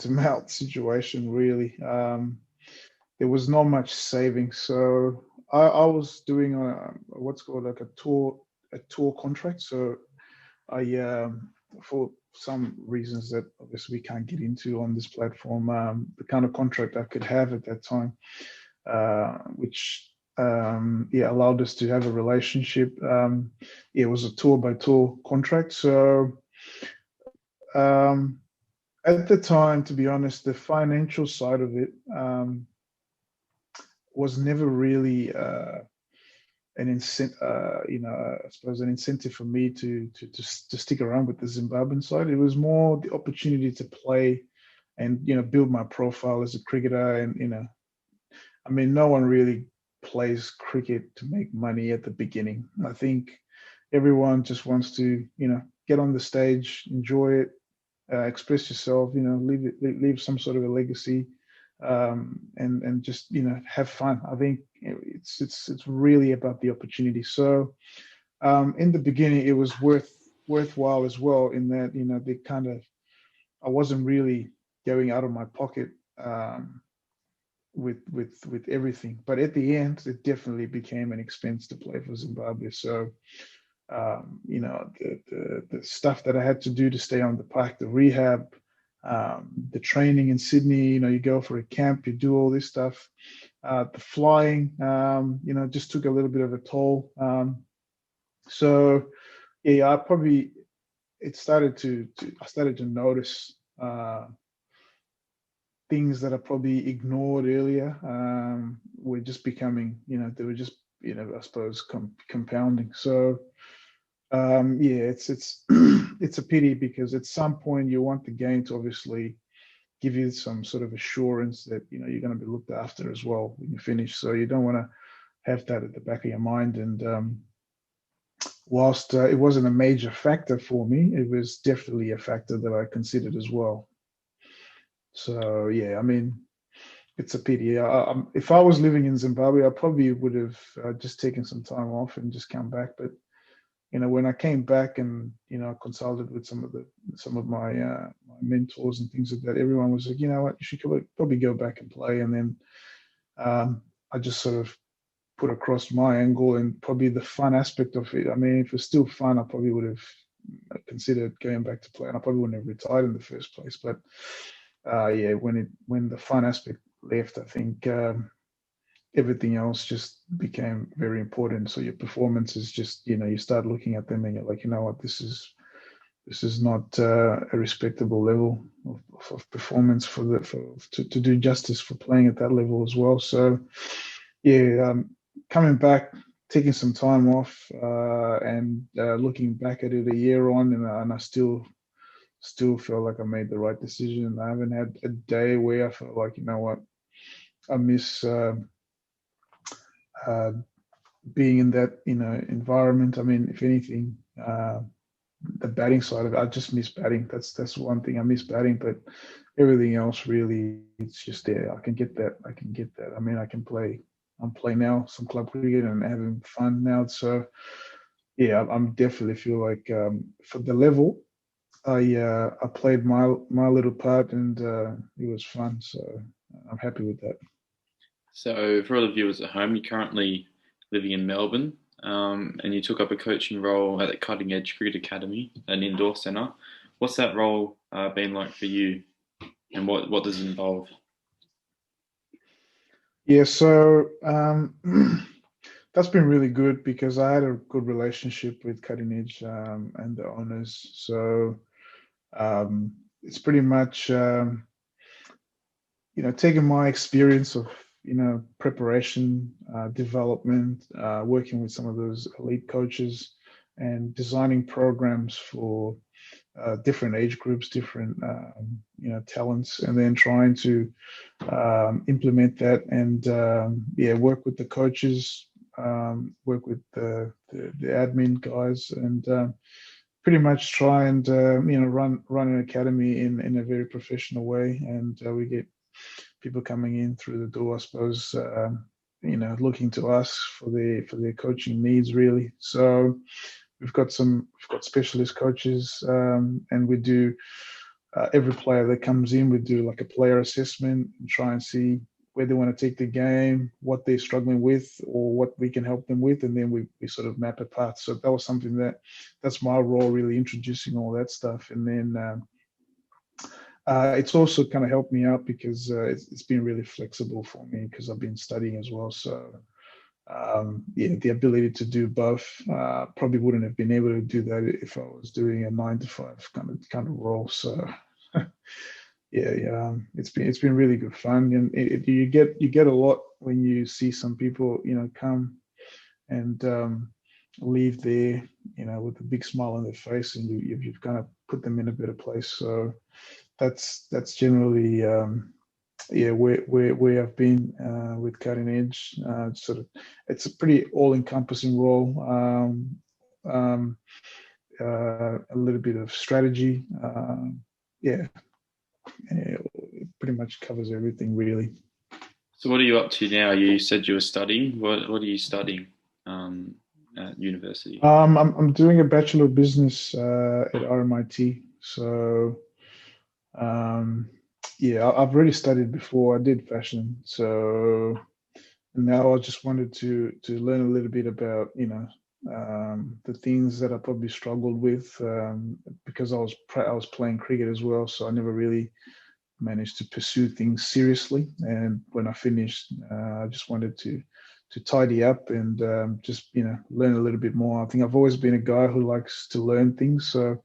to mouth situation, really. There was not much savings, so I was doing what's called like a tour contract. So I for some reasons that obviously we can't get into on this platform, the kind of contract I could have at that time, which allowed us to have a relationship. It was a tour by tour contract. So at the time, to be honest, the financial side of it was never really an incentive, I suppose an incentive for me to stick around with the Zimbabwean side. It was more the opportunity to play and build my profile as a cricketer. And I mean, no one really plays cricket to make money at the beginning. I think everyone just wants to get on the stage, enjoy it, express yourself, leave some sort of a legacy, and just have fun. I think it's really about the opportunity. So in the beginning, it was worthwhile as well, in that they kind of, I wasn't really going out of my pocket with everything, but at the end, it definitely became an expense to play for Zimbabwe. So the stuff that I had to do to stay on the park, the rehab, the training in Sydney, you go for a camp, you do all this stuff, the flying, just took a little bit of a toll. So yeah, I started to notice things that I probably ignored earlier were just becoming, they were just, I suppose compounding. So it's it's a pity, because at some point you want the game to obviously give you some sort of assurance that you're going to be looked after as well when you finish. So you don't want to have that at the back of your mind. And whilst it wasn't a major factor for me, it was definitely a factor that I considered as well. So yeah, I mean, it's a pity. If I was living in Zimbabwe, I probably would have just taken some time off and just come back. But when I came back and consulted with some of my my mentors and things like that, everyone was like, what, you should probably go back and play. And then I just sort of put across my angle and probably the fun aspect of it. I mean, if it was still fun, I probably would have considered going back to play, and I probably wouldn't have retired in the first place. But when the fun aspect left, I think everything else just became very important. So your performance is just, you start looking at them and you're like, what, this is not a respectable level of performance to do justice for playing at that level as well. So yeah, coming back, taking some time off, and looking back at it a year on, and I still feel like I made the right decision. I haven't had a day where I felt like, what, I miss being in that environment. I mean, if anything, the batting side of it, I just miss batting. That's one thing, I miss batting. But everything else, really, it's just there. I can get that. I mean, I'm playing now some club cricket and having fun now. So yeah, I'm definitely feel like for the level, I played my little part, and it was fun. So I'm happy with that. So, for all the viewers at home, you're currently living in Melbourne, and you took up a coaching role at the Cutting Edge Cricket Academy, an indoor centre. What's that role been like for you, and what does it involve? Yeah, so that's been really good, because I had a good relationship with Cutting Edge and the owners. So it's pretty much taking my experience of preparation, development, working with some of those elite coaches, and designing programs for different age groups, different talents, and then trying to implement that, and work with the coaches, work with the admin guys, and pretty much try and run an academy in a very professional way. And we get people coming in through the door, I suppose, looking to us for their coaching needs, really. So we've got specialist coaches, and we do every player that comes in, we do like a player assessment and try and see where they want to take the game, what they're struggling with, or what we can help them with, and then we sort of map a path. So that was something that's my role, really introducing all that stuff. And then it's also kind of helped me out because it's been really flexible for me because I've been studying as well. So yeah, the ability to do both, probably wouldn't have been able to do that if I was doing a 9 to 5 kind of role. So yeah, it's been really good fun, and you get a lot when you see some people, come and leave there, with a big smile on their face, and you've kind of put them in a better place. So that's generally yeah, where I've been with Cutting Edge. It's a pretty all-encompassing role. A little bit of strategy. Yeah, it pretty much covers everything, really. So what are you up to now? You said you were studying. What are you studying at university? I'm doing a Bachelor of Business at RMIT. So yeah, I've already studied before. I did fashion, so now I just wanted to learn a little bit about the things that I probably struggled with, because I was playing cricket as well, so I never really managed to pursue things seriously. And when I finished, I just wanted to tidy up and just learn a little bit more. I think I've always been a guy who likes to learn things, so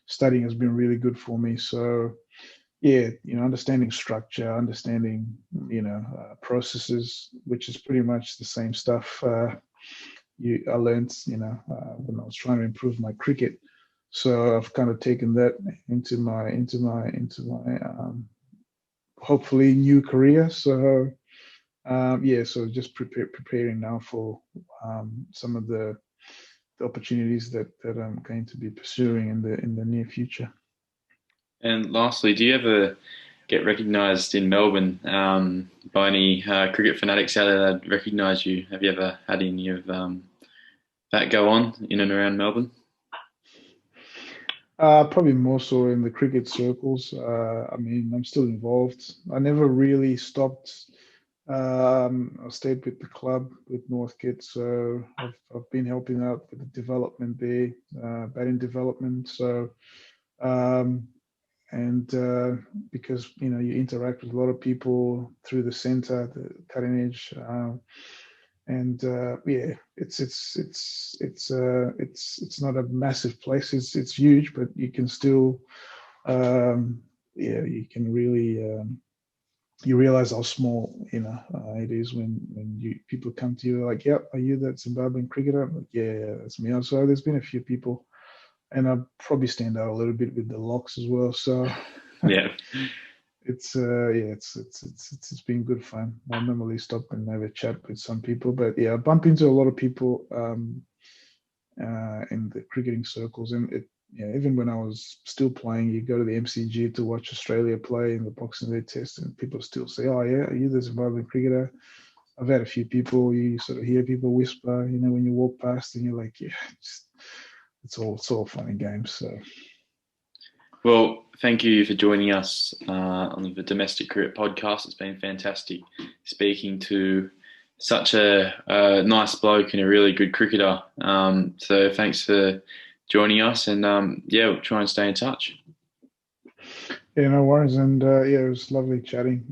studying has been really good for me. So yeah, understanding structure, understanding processes, which is pretty much the same stuff I learned when I was trying to improve my cricket. So I've kind of taken that into my hopefully new career. So yeah, so just preparing now for some of the opportunities that I'm going to be pursuing in the near future. And lastly, do you ever get recognised in Melbourne by any cricket fanatics out there that recognise you? Have you ever had any of that go on in and around Melbourne? Probably more so in the cricket circles. I mean, I'm still involved. I never really stopped. I stayed with the club with Northcote, so I've been helping out with the development there, batting development. So and because you interact with a lot of people through the center, the Cutting Edge, and yeah, it's not a massive place. It's huge, but you can still yeah, you can really you realize how small it is when people come to you like, yep, are you that Zimbabwean cricketer? I'm like, yeah, that's me. So there's been a few people, and I probably stand out a little bit with the locks as well. So Yeah. it's yeah, it's been good fun. I normally stop and have a chat with some people, but yeah, I bump into a lot of people in the cricketing circles, and even when I was still playing, you go to the MCG to watch Australia play in the Boxing Day Test, and people still say, "Oh yeah, are you the Zimbabwean cricketer?" I've had a few people. You sort of hear people whisper, when you walk past, and you're like, "Yeah, it's all fun and games." So. Well, thank you for joining us on the Domestic Cricket Podcast. It's been fantastic speaking to such a nice bloke and a really good cricketer. So thanks for joining us, and yeah, we'll try and stay in touch. Yeah, no worries. And yeah, it was lovely chatting.